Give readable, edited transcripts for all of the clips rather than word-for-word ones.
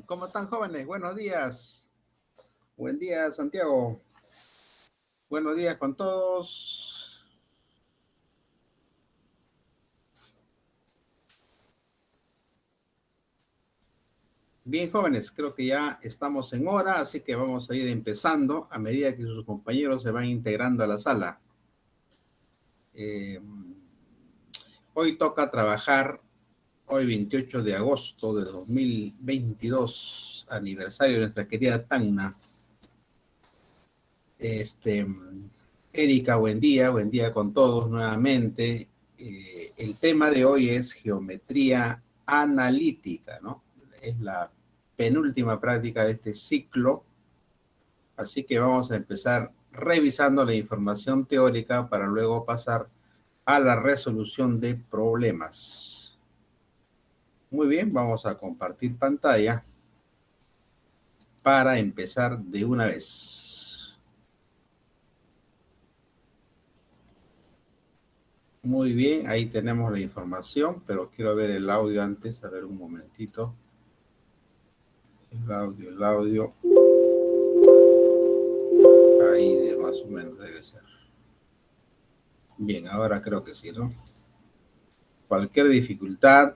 ¿Cómo están, jóvenes? Buenos días. Buen día, Santiago. Buenos días con todos. Bien, jóvenes, creo que ya estamos en hora, así que vamos a ir empezando a medida que sus compañeros se van integrando a la sala. Hoy toca trabajar, hoy 28 de agosto de 2022, aniversario de nuestra querida Tacna. Erika, buen día con todos nuevamente. El tema de hoy es geometría analítica, ¿no? Es la penúltima práctica de este ciclo, así que vamos a empezar revisando la información teórica para luego pasar a la resolución de problemas. Muy bien, vamos a compartir pantalla para empezar de una vez. Muy bien, ahí tenemos la información, pero quiero ver el audio antes, a ver un momentito. El audio. Ahí de más o menos debe ser. Bien, ahora creo que sí, ¿no? Cualquier dificultad,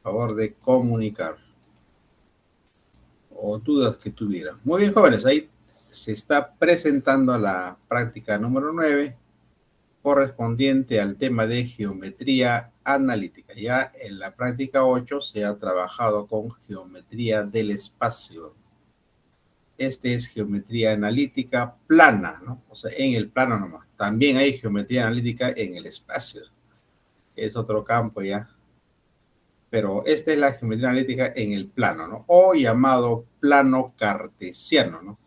favor de comunicar. O dudas que tuvieran. Muy bien, jóvenes, ahí se está presentando la práctica número 9, correspondiente al tema de geometría analítica. Ya en la práctica 8 se ha trabajado con geometría del espacio. Este es geometría analítica plana, ¿no? O sea, en el plano nomás. También hay geometría analítica en el espacio. Es otro campo ya. Pero esta es la geometría analítica en el plano, ¿no? O llamado plano cartesiano, ¿no?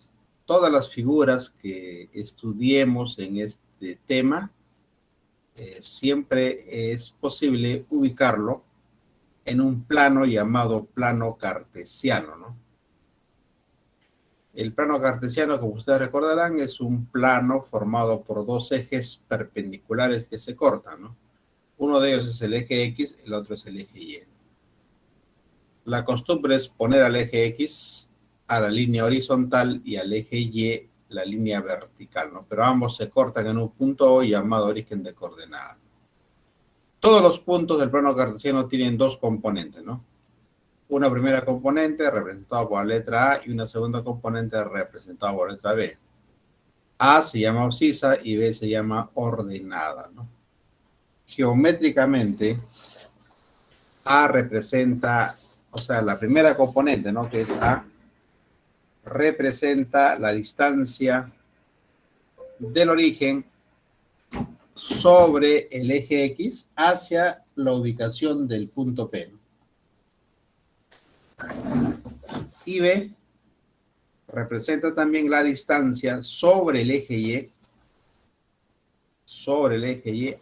Todas las figuras que estudiemos en este tema, siempre es posible ubicarlo en un plano llamado plano cartesiano, ¿no? El plano cartesiano, como ustedes recordarán, es un plano formado por dos ejes perpendiculares que se cortan, ¿no? Uno de ellos es el eje X, el otro es el eje Y. La costumbre es poner al eje X a la línea horizontal y al eje Y la línea vertical, ¿no? Pero ambos se cortan en un punto O llamado origen de coordenada. Todos los puntos del plano cartesiano tienen dos componentes, ¿no? Una primera componente representada por la letra A y una segunda componente representada por la letra B. A se llama abscisa y B se llama ordenada, ¿no? Geométricamente, A representa, o sea, la primera componente, ¿no? Que es A, representa la distancia del origen sobre el eje X hacia la ubicación del punto P, ¿no? Y B representa también la distancia sobre el eje Y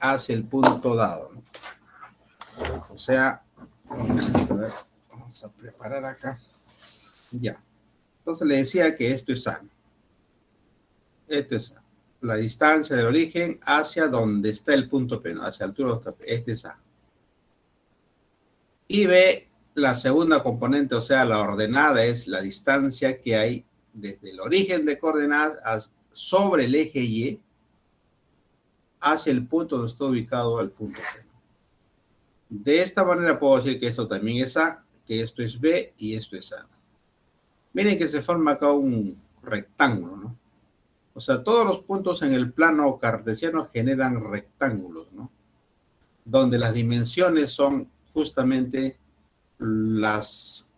hacia el punto dado, ¿no? O sea, vamos a preparar acá. Ya. Entonces le decía que esto es A. Esto es A. La distancia del origen hacia donde está el punto P, ¿no? Hacia la altura donde está P. Este es A. Y B, la segunda componente, o sea, la ordenada, es la distancia que hay desde el origen de coordenadas sobre el eje Y hacia el punto donde está ubicado el punto P. De esta manera puedo decir que esto también es A, que esto es B y esto es A. Miren que se forma acá un rectángulo, ¿no? O sea, todos los puntos en el plano cartesiano generan rectángulos, ¿no? Donde las dimensiones son justamente los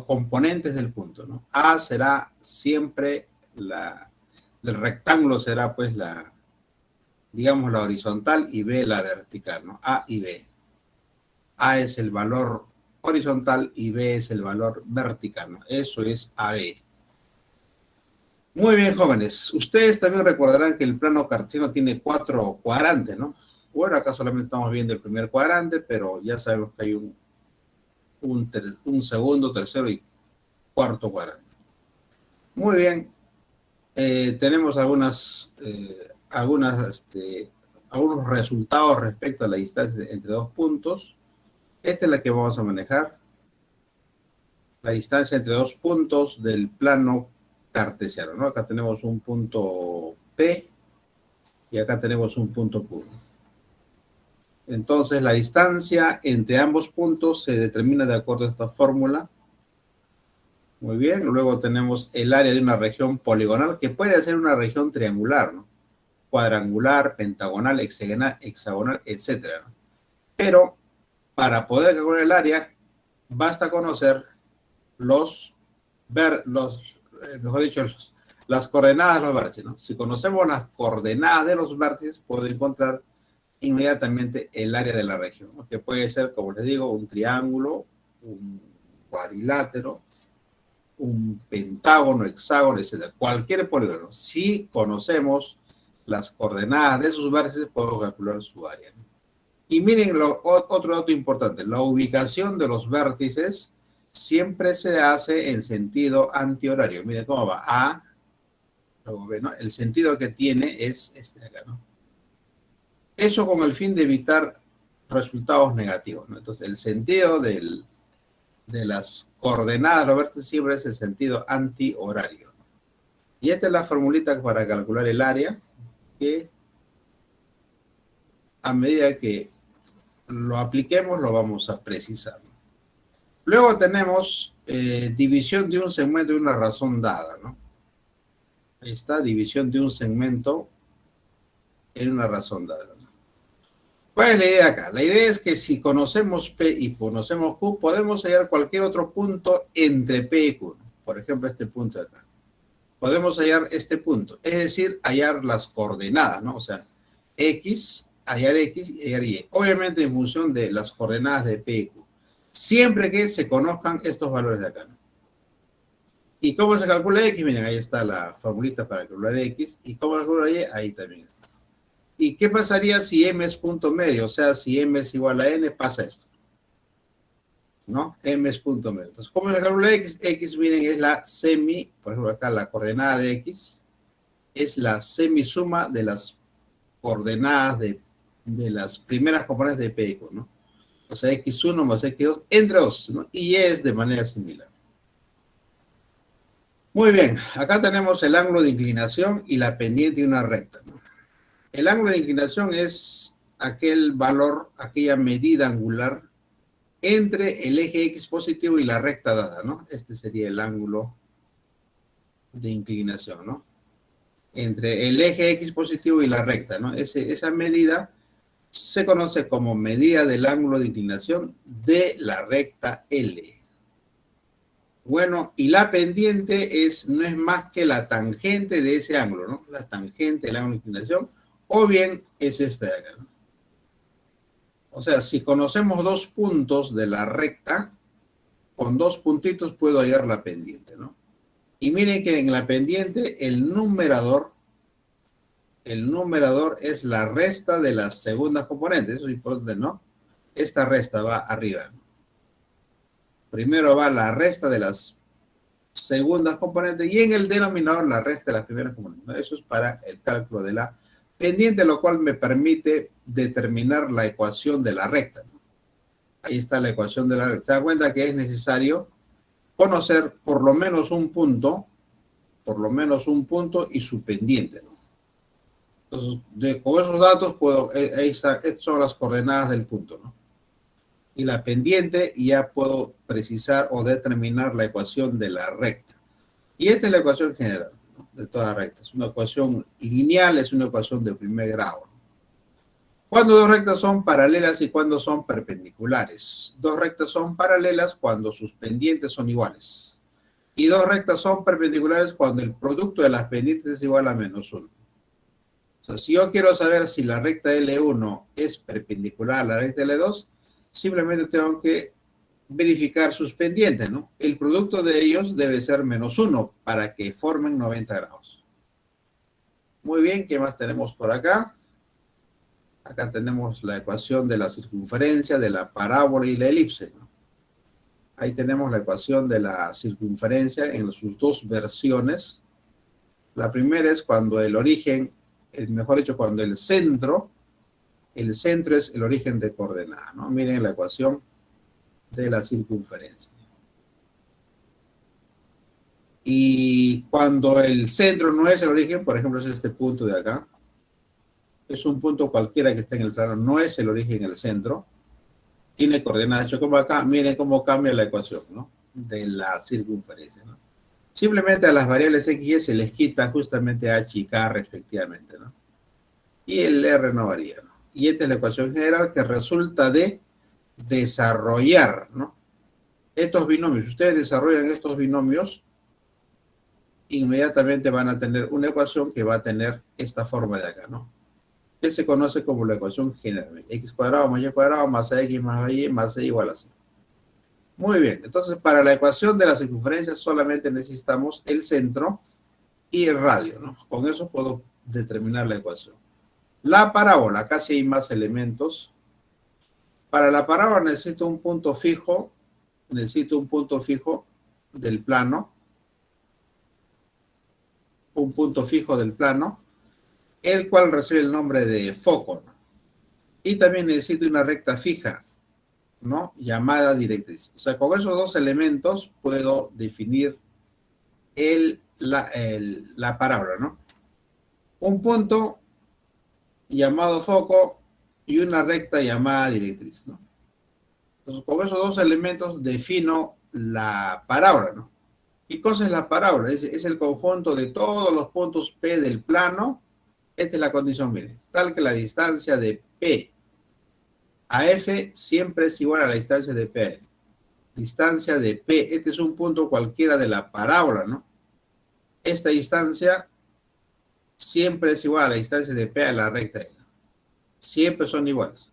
componentes del punto, ¿no? A será siempre el rectángulo será pues digamos la horizontal y B la vertical, ¿no? A y B. A es el valor horizontal y B es el valor vertical, ¿no? Eso es AB. Muy bien, jóvenes. Ustedes también recordarán que el plano cartesiano tiene 4 cuadrantes, ¿no? Bueno, acá solamente estamos viendo el primer cuadrante, pero ya sabemos que hay un segundo, tercero y cuarto cuadrante. Muy bien. Tenemos algunos resultados respecto a la distancia entre dos puntos. Esta es la que vamos a manejar. la distancia entre dos puntos del plano cartesiano, ¿no? Acá tenemos un punto P y acá tenemos un punto Q. Entonces, la distancia entre ambos puntos se determina de acuerdo a esta fórmula. Muy bien, luego tenemos el área de una región poligonal, que puede ser una región triangular, ¿no? Cuadrangular, pentagonal, hexagonal, etcétera, ¿no? Pero para poder calcular el área, basta conocer mejor dicho, las coordenadas de los vértices, ¿no? Si conocemos las coordenadas de los vértices, puedo encontrar inmediatamente el área de la región, ¿no? Que puede ser, como les digo, un triángulo, un cuadrilátero, un pentágono, hexágono, etc. Cualquier polígono. Si conocemos las coordenadas de sus vértices, puedo calcular su área, ¿no? Y miren otro dato importante, la ubicación de los vértices siempre se hace en sentido antihorario. Miren cómo va. A, luego B, ¿no? El sentido que tiene es este de acá, ¿no? Eso con el fin de evitar resultados negativos, ¿no? Entonces, el sentido de las coordenadas de los vértices siempre es el sentido antihorario, ¿no? Y esta es la formulita para calcular el área, que a medida que lo apliquemos lo vamos a precisar, ¿no? Luego tenemos división de un segmento de una razón dada, ¿no? Ahí está, división de un segmento en una razón dada, ¿no? ¿Cuál es la idea acá? La idea es que si conocemos P y conocemos Q, podemos hallar cualquier otro punto entre P y Q, ¿no? Por ejemplo, este punto de acá. Podemos hallar este punto, es decir, hallar las coordenadas, ¿no? O sea, X, hallar X y hallar Y. Obviamente en función de las coordenadas de P y Q. Siempre que se conozcan estos valores de acá, ¿no? ¿Y cómo se calcula X? Miren, ahí está la formulita para calcular X. ¿Y cómo se calcula Y? Ahí también está. ¿Y qué pasaría si M es punto medio? O sea, si M es igual a N, pasa esto, ¿no? M es punto medio. Entonces, ¿cómo se calcula X? X, miren, es la por ejemplo, acá la coordenada de X es la semisuma de las coordenadas de las primeras componentes de P y Q, ¿no? O sea, X1 más X2 entre 2, ¿no? Y Y es de manera similar. Muy bien, acá tenemos el ángulo de inclinación y la pendiente de una recta, ¿no? El ángulo de inclinación es aquel valor, aquella medida angular entre el eje X positivo y la recta dada, ¿no? Este sería el ángulo de inclinación, ¿no? Entre el eje X positivo y la recta, ¿no? Esa medida se conoce como medida del ángulo de inclinación de la recta L. Bueno, y la pendiente no es más que la tangente de ese ángulo, ¿no? La tangente del ángulo de inclinación, o bien es esta de acá, ¿no? O sea, si conocemos dos puntos de la recta, con dos puntitos puedo hallar la pendiente, ¿no? Y miren que en la pendiente el numerador es la resta de las segundas componentes. Eso es importante, ¿no? Esta resta va arriba, ¿no? Primero va la resta de las segundas componentes y en el denominador la resta de las primeras componentes, ¿no? Eso es para el cálculo de la pendiente, lo cual me permite determinar la ecuación de la recta, ¿no? Ahí está la ecuación de la recta. Se da cuenta que es necesario conocer por lo menos un punto y su pendiente, ¿no? Entonces, con esos datos ahí está, estas son las coordenadas del punto, ¿no? Y la pendiente, y ya puedo precisar o determinar la ecuación de la recta. Y esta es la ecuación general, ¿no? De toda recta. Es una ecuación lineal, es una ecuación de primer grado, ¿no? ¿Cuándo dos rectas son paralelas y cuándo son perpendiculares? Dos rectas son paralelas cuando sus pendientes son iguales. Y dos rectas son perpendiculares cuando el producto de las pendientes es igual a -1. O sea, si yo quiero saber si la recta L1 es perpendicular a la recta L2, simplemente tengo que verificar sus pendientes, ¿no? El producto de ellos debe ser -1 para que formen 90 grados. Muy bien, ¿qué más tenemos por acá? Acá tenemos la ecuación de la circunferencia, de la parábola y la elipse, ¿no? Ahí tenemos la ecuación de la circunferencia en sus dos versiones. La primera es cuando el origen, mejor dicho, cuando el centro es el origen de coordenada, ¿no? Miren la ecuación de la circunferencia. Y cuando el centro no es el origen, por ejemplo, es este punto de acá, es un punto cualquiera que esté en el plano, no es el origen el centro, tiene coordenadas, hecho como acá, miren cómo cambia la ecuación, ¿no? De la circunferencia, ¿no? Simplemente a las variables x y y se les quita justamente h y k respectivamente, ¿no? Y el r no varía, ¿no? Y esta es la ecuación general que resulta de desarrollar, ¿no? Estos binomios. Ustedes desarrollan estos binomios, inmediatamente van a tener una ecuación que va a tener esta forma de acá, ¿no? Que se conoce como la ecuación general. X cuadrado más y cuadrado más x más y más c igual a c. Muy bien, entonces para la ecuación de la circunferencia solamente necesitamos el centro y el radio, ¿no? Con eso puedo determinar la ecuación. La parábola, acá sí hay más elementos. Para la parábola necesito un punto fijo del plano, un punto fijo del plano, el cual recibe el nombre de foco, ¿no? Y también necesito una recta fija, ¿no? Llamada directriz. O sea, con esos dos elementos puedo definir la parábola, ¿no? Un punto llamado foco y una recta llamada directriz, ¿no? Entonces, con esos dos elementos defino la parábola, ¿no? ¿Qué cosa es la parábola? Es el conjunto de todos los puntos P del plano. Esta es la condición, miren, tal que la distancia de P a F siempre es igual a la distancia de P a F. Distancia de P, este es un punto cualquiera de la parábola, ¿no? Esta distancia siempre es igual a la distancia de P a la recta L. Siempre son iguales.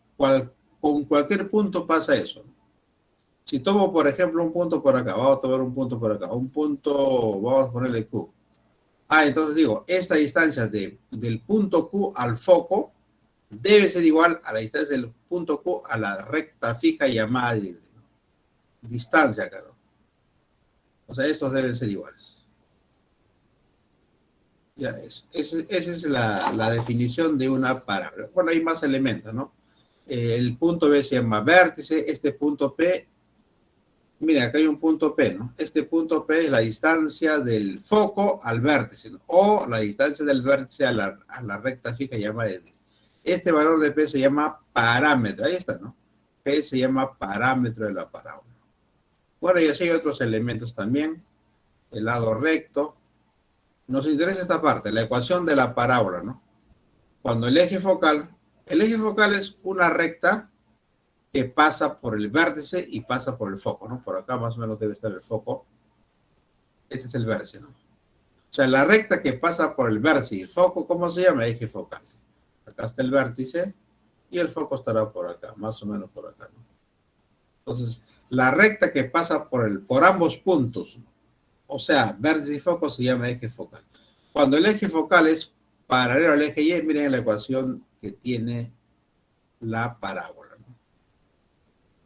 Con cualquier punto pasa eso. Si tomo, por ejemplo, un punto por acá, vamos a tomar un punto por acá, un punto, vamos a ponerle Q. Entonces digo, esta distancia del punto Q al foco debe ser igual a la distancia del punto Q a la recta fija llamada distancia, claro. O sea, estos deben ser iguales. Ya es. Esa es la definición de una parábola. Bueno, hay más elementos, ¿no? El punto B se llama vértice, este punto P, mira, acá hay un punto P, ¿no? Este punto P es la distancia del foco al vértice, ¿no? O la distancia del vértice a la recta fija llamada directriz. Este valor de P se llama parámetro, ahí está, ¿no? P se llama parámetro de la parábola. Bueno, y así hay otros elementos también. El lado recto. Nos interesa esta parte, la ecuación de la parábola, ¿no? Cuando el eje focal es una recta que pasa por el vértice y pasa por el foco, ¿no? Por acá más o menos debe estar el foco. Este es el vértice, ¿no? O sea, la recta que pasa por el vértice y el foco, ¿cómo se llama? Eje focal. Acá está el vértice y el foco estará por acá, más o menos por acá, ¿no? Entonces, la recta que pasa por ambos puntos, o sea, vértice y foco, se llama eje focal. Cuando el eje focal es paralelo al eje Y, miren la ecuación que tiene la parábola, ¿no?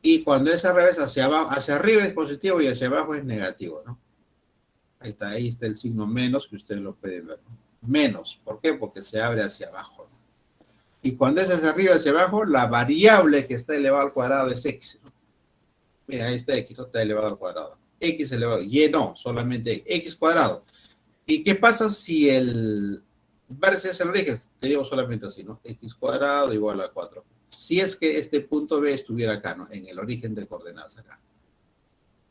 Y cuando es al revés, hacia abajo, hacia arriba es positivo y hacia abajo es negativo, ¿no? Ahí está el signo menos que ustedes lo pueden ver, ¿no? Menos, ¿por qué? Porque se abre hacia abajo, ¿no? Y cuando es hacia arriba, hacia abajo, la variable que está elevada al cuadrado es x, ¿no? Mira, ahí está x, no está elevado al cuadrado. X elevado, y no, solamente x cuadrado. ¿Y qué pasa si el vértice es el origen? Te digo solamente así, ¿no? X cuadrado igual a 4. Si es que este punto B estuviera acá, ¿no? En el origen de coordenadas acá.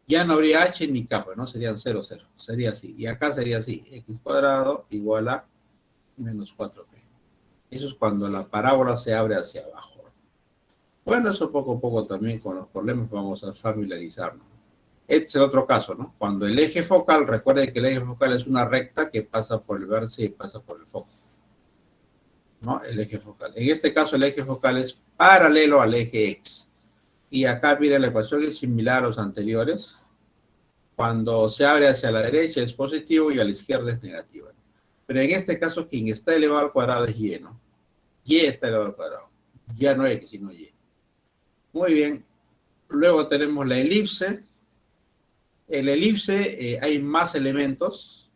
Ya no habría h ni k, ¿no? Serían 0, 0. Sería así. Y acá sería así. X cuadrado igual a menos 4p. Eso es cuando la parábola se abre hacia abajo. Bueno, eso poco a poco también con los problemas vamos a familiarizarnos. Este es el otro caso, ¿no? Cuando el eje focal, recuerden que el eje focal es una recta que pasa por el vértice y pasa por el foco, ¿no? El eje focal. En este caso, el eje focal es paralelo al eje X. Y acá, miren, la ecuación es similar a los anteriores. Cuando se abre hacia la derecha es positivo y a la izquierda es negativo. Pero en este caso, quien está elevado al cuadrado es Y, ¿no? Y está elevado al cuadrado. Ya no X, sino Y. Muy bien. Luego tenemos la elipse. En la elipse hay más elementos.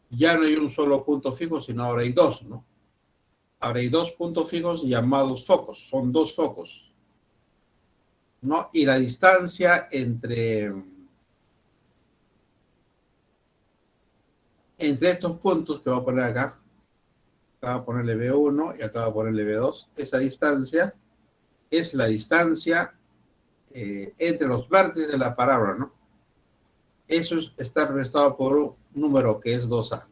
Ya no hay un solo punto fijo, sino ahora hay dos, ¿no? Ahora hay dos puntos fijos llamados focos. Son dos focos, ¿no? Y la distancia entre Entre estos puntos que voy a poner acá voy a ponerle B1 y acá voy a ponerle B2. Esa distancia es la distancia entre los vértices de la parábola, ¿no? Eso está representado por un número que es 2A.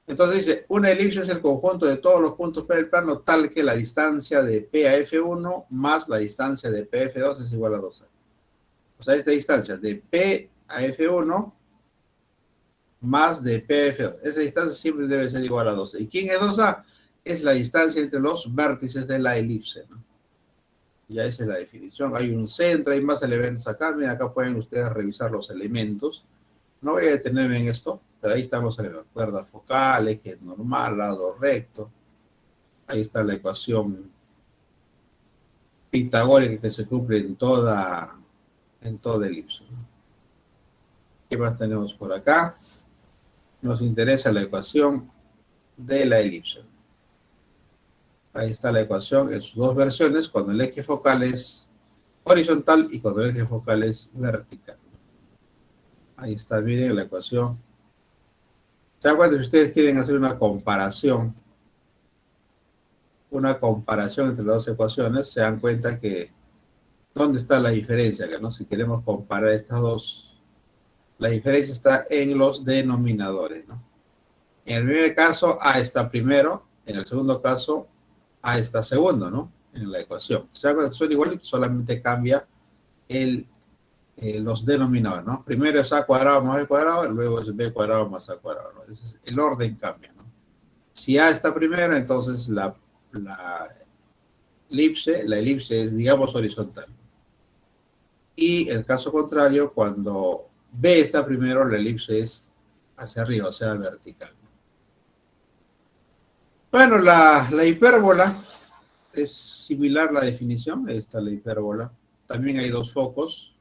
Entonces dice, una elipse es el conjunto de todos los puntos P del plano tal que la distancia de P a F1 más la distancia de P a F2 es igual a 2A. O sea, esta distancia de P a F1 más de P a F2. Esa distancia siempre debe ser igual a 2A. ¿Y quién es 2A? Es la distancia entre los vértices de la elipse, ¿no? Ya esa es la definición. Hay un centro, hay más elementos acá. Miren, acá pueden ustedes revisar los elementos. No voy a detenerme en esto, pero ahí están los elementos. Cuerda focal, eje normal, lado recto. Ahí está la ecuación pitagórica que se cumple en toda elipse. ¿Qué más tenemos por acá? Nos interesa la ecuación de la elipse. Ahí está la ecuación en sus dos versiones, cuando el eje focal es horizontal y cuando el eje focal es vertical. Ahí está, miren la ecuación. ¿Se dan cuenta? Si ustedes quieren hacer una comparación entre las dos ecuaciones, se dan cuenta que ¿dónde está la diferencia? Que, ¿no? Si queremos comparar estas dos, la diferencia está en los denominadores, ¿no? En el primer caso, A está primero, en el segundo caso, A está segundo, ¿no? En la ecuación. O sea, son igualitos, solamente cambia los denominadores, ¿no? Primero es A cuadrado más B cuadrado, luego es B cuadrado más A cuadrado, ¿no? El orden cambia, ¿no? Si A está primero, entonces la elipse es, digamos, horizontal. Y el caso contrario, cuando B está primero, la elipse es hacia arriba, o sea, vertical. Bueno, la hipérbola es similar la definición, esta es la hipérbola. También hay dos focos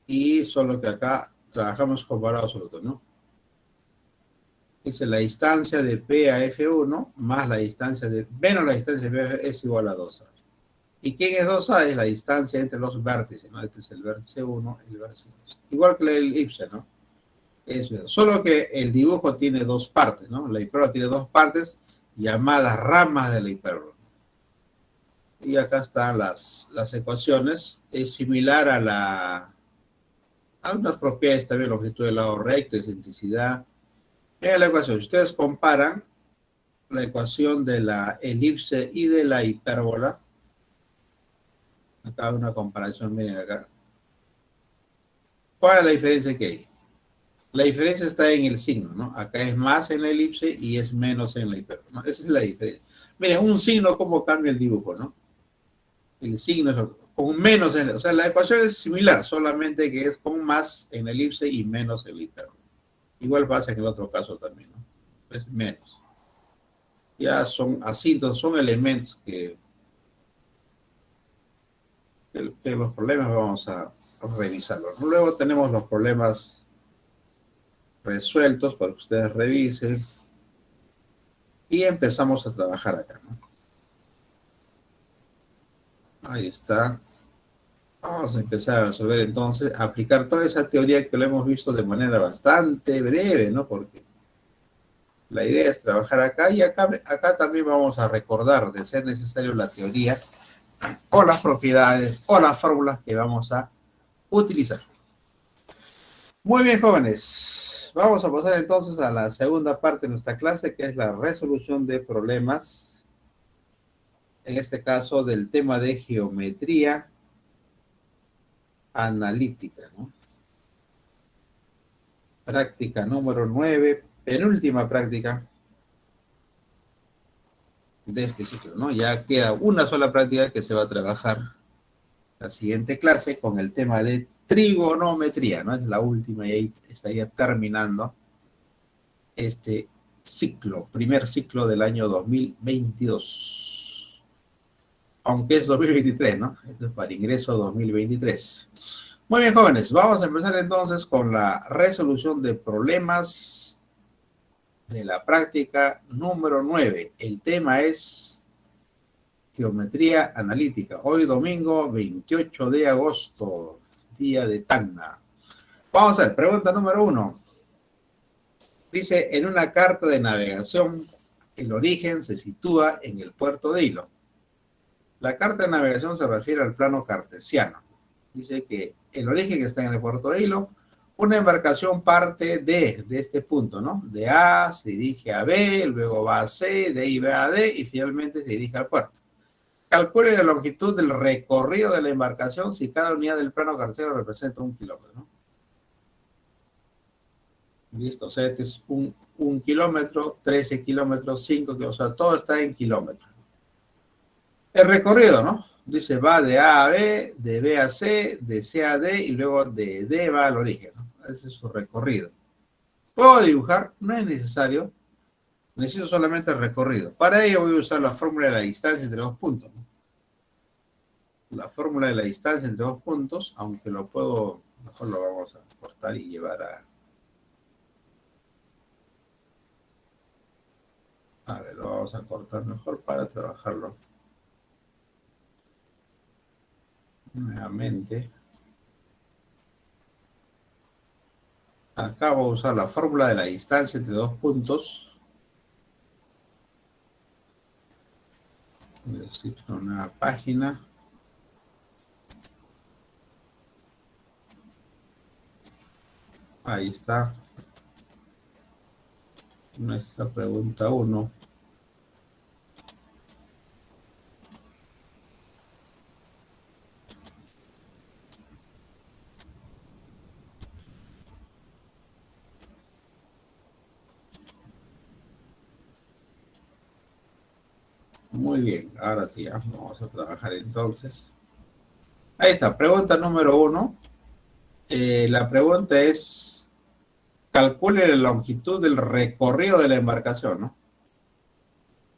y solo que acá trabajamos con valor absoluto, ¿no? Dice la distancia de P a F1 más la distancia de, menos la distancia de P es igual a 2A. ¿Y quién es 2A? Es la distancia entre los vértices, ¿no? Este es el vértice 1 y el vértice 2. Igual que la elipse, ¿no? Eso es. Solo que el dibujo tiene dos partes, ¿no? La hipérbola tiene dos partes llamadas ramas de la hipérbola. Y acá están las ecuaciones. Es similar a unas propiedades también, longitud del lado recto, excentricidad. Vean la ecuación. Si ustedes comparan la ecuación de la elipse y de la hipérbola, acá una comparación, miren acá. ¿Cuál es la diferencia que hay? La diferencia está en el signo, ¿no? Acá es más en la elipse y es menos en la hipérbola, ¿no? Esa es la diferencia. Miren, un signo, ¿cómo cambia el dibujo, no? El signo es con menos, o sea, la ecuación es similar, solamente que es con más en la elipse y menos en la hipérbola. Igual pasa en el otro caso también, ¿no? Es menos. Ya son asíntotos, son elementos que los problemas vamos a revisarlos. Luego tenemos los problemas resueltos para que ustedes revisen. Y empezamos a trabajar acá, ¿no? Ahí está. Vamos a empezar a resolver entonces, a aplicar toda esa teoría que lo hemos visto de manera bastante breve, ¿no? Porque la idea es trabajar acá y acá también vamos a recordar, de ser necesario, la teoría o las propiedades o las fórmulas que vamos a utilizar. Muy bien, jóvenes. Vamos a pasar entonces a la segunda parte de nuestra clase, que es la resolución de problemas. En este caso, del tema de geometría analítica, ¿no? Práctica número 9, penúltima práctica de este ciclo, ¿no? Ya queda una sola práctica que se va a trabajar la siguiente clase con el tema de trigonometría, ¿no? Es la última y ahí estaría terminando este ciclo, primer ciclo del año 2022. Aunque es 2023, ¿no? Esto es para ingreso 2023. Muy bien, jóvenes, vamos a empezar entonces con la resolución de problemas de la práctica número 9. El tema es geometría analítica. Hoy domingo 28 de agosto, día de Tacna. Vamos a ver, pregunta número 1. Dice, en una carta de navegación, el origen se sitúa en el puerto de Hilo. La carta de navegación se refiere al plano cartesiano. Dice que el origen está en el puerto de Hilo. Una embarcación parte de este punto, ¿no? De A, se dirige a B, luego va a C, de ahí va a D y finalmente se dirige al puerto. Calcule la longitud del recorrido de la embarcación si cada unidad del plano cartesiano representa 1 kilómetro, ¿no? Listo, o sea, este es un kilómetro, 13 kilómetros, 5 kilómetros, o sea, todo está en kilómetros. El recorrido, ¿no? Dice, va de A a B, de B a C, de C a D y luego de D va al origen, ¿no? Ese es su recorrido. ¿Puedo dibujar? No es necesario. Necesito solamente el recorrido. Para ello voy a usar la fórmula de la distancia entre dos puntos, ¿no? La fórmula de la distancia entre dos puntos, aunque lo puedo, mejor lo vamos a cortar y llevar a ver, lo vamos a cortar mejor para trabajarlo nuevamente. Acá voy a usar la fórmula de la distancia entre dos puntos. Necesito una nueva página. Ahí está. Nuestra pregunta 1. Muy bien, ahora sí, vamos a trabajar entonces. Ahí está, pregunta número 1. La pregunta es, calcule la longitud del recorrido de la embarcación, ¿no?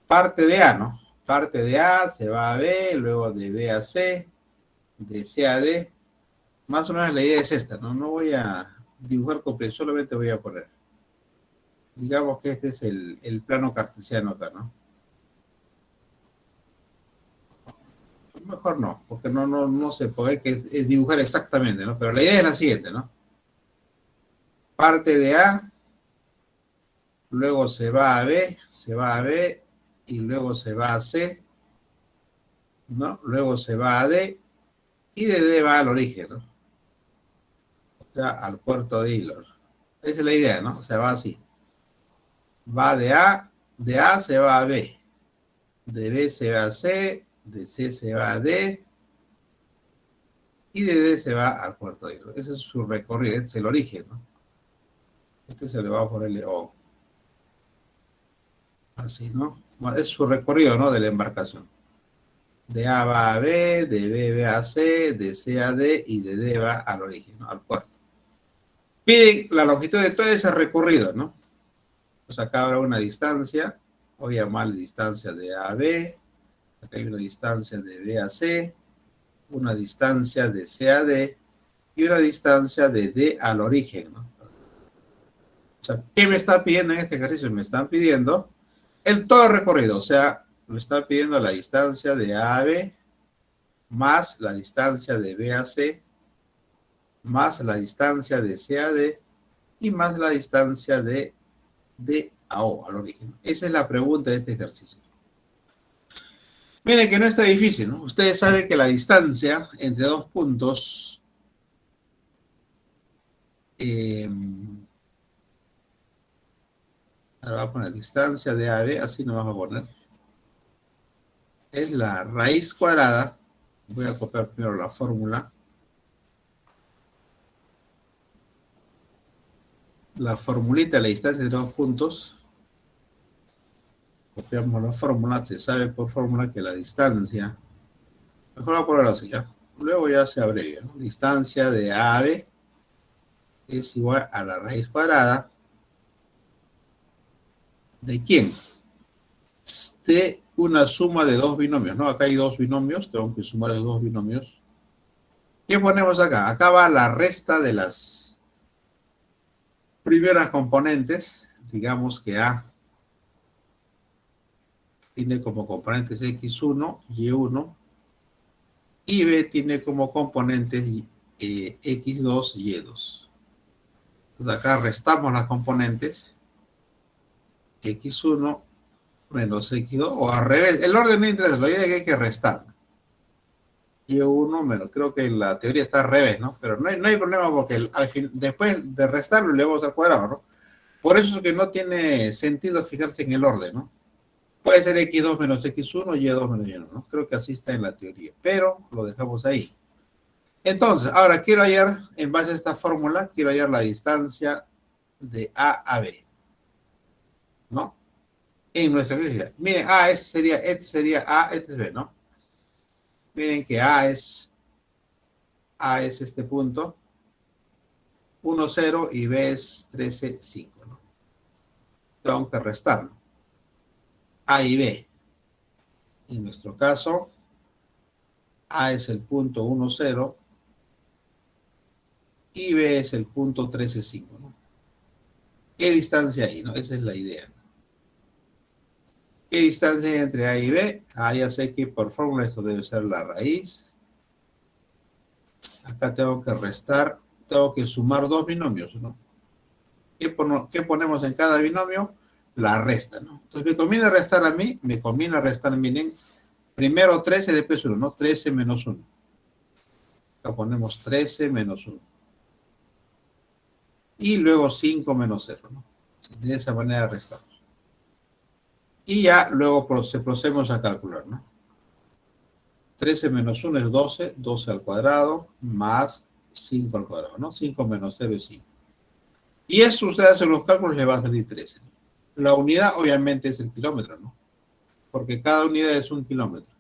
Parte de A, ¿no? Parte de A, se va a B, luego de B a C, de C a D. Más o menos la idea es esta, ¿no? No voy a dibujar completo, solamente voy a poner. Digamos que este es el plano cartesiano acá, ¿no? Mejor no, porque no se puede dibujar exactamente, ¿no? Pero la idea es la siguiente, ¿no? Parte de A, luego se va a B, se va a B, y luego se va a C, ¿no? Luego se va a D, y de D va al origen, ¿no? O sea, al puerto de Hilo. Esa es la idea, ¿no? O sea, va así. Va de A se va a B, de B se va a C, de C se va a D, y de D se va al puerto de Hilo. Ese es su recorrido, este es el origen, ¿no? Este se le va a ponerle O. Así, ¿no? Bueno, es su recorrido, ¿no? De la embarcación. De A va a B, de B va a C, de C a D y de D va al origen, ¿no? Al puerto. Piden la longitud de todo ese recorrido, ¿no? Pues acá habrá una distancia, voy a llamar distancia de A a B, acá hay una distancia de B a C, una distancia de C a D y una distancia de D al origen, ¿no? O sea, ¿qué me están pidiendo en este ejercicio? Me están pidiendo el todo el recorrido, o sea, me está pidiendo la distancia de A a B más la distancia de B a C más la distancia de C a D y más la distancia de D a O, al origen. Esa es la pregunta de este ejercicio. Miren que no está difícil, ¿no? Ustedes saben que la distancia entre dos puntos ahora voy a poner distancia de A a B, así nos vamos a poner. Es la raíz cuadrada. Voy a copiar primero la fórmula. La formulita de la distancia entre dos puntos. Copiamos la fórmula. Se sabe por fórmula que la distancia, mejor voy a ponerlo así, ¿ya? Luego ya se abrevia, ¿no? Distancia de A a B es igual a la raíz cuadrada. ¿De quién? De una suma de dos binomios, ¿no? Acá hay dos binomios, tengo que sumar los dos binomios. ¿Qué ponemos acá? Acá va la resta de las primeras componentes. Digamos que A tiene como componentes X1, Y1, y B tiene como componentes X2, Y2. Entonces acá restamos las componentes x1 menos x2, o al revés. El orden no interesa, lo idea es que hay que restar. Y1 menos, creo que la teoría está al revés, ¿no? Pero no hay problema porque al fin, después de restarlo le vamos al cuadrado, ¿no? Por eso es que no tiene sentido fijarse en el orden, ¿no? Puede ser x2 menos x1, y2 menos y1, ¿no? Creo que así está en la teoría, pero lo dejamos ahí. Entonces, ahora quiero hallar, en base a esta fórmula, quiero hallar la distancia de A a B, ¿no? En nuestra ejercicio. Miren, este sería A, este es B, ¿no? Miren que A es este punto, 1, 0, y B es 13, 5, ¿no? Tengo que restarlo. A y B. En nuestro caso, A es el punto 1, 0, y B es el punto 13, 5, ¿no? ¿Qué distancia hay, no? Esa es la idea. ¿Qué distancia hay entre A y B? Ya sé que por fórmula esto debe ser la raíz. Acá tengo que restar, tengo que sumar dos binomios, ¿no? ¿Qué ponemos en cada binomio? La resta, ¿no? Entonces, ¿me conviene restar a mí? Me conviene restar, miren, primero 13, después 1, ¿no? 13 menos 1. Acá ponemos 13 menos 1. Y luego 5 menos 0, ¿no? De esa manera restamos. Y ya luego procedemos a calcular, ¿no? 13 menos 1 es 12, 12 al cuadrado, más 5 al cuadrado, ¿no? 5 menos 0 es 5. Y eso ustedes hacen los cálculos, le va a salir 13, ¿no? La unidad obviamente es el kilómetro, ¿no? Porque cada unidad es 1 kilómetro.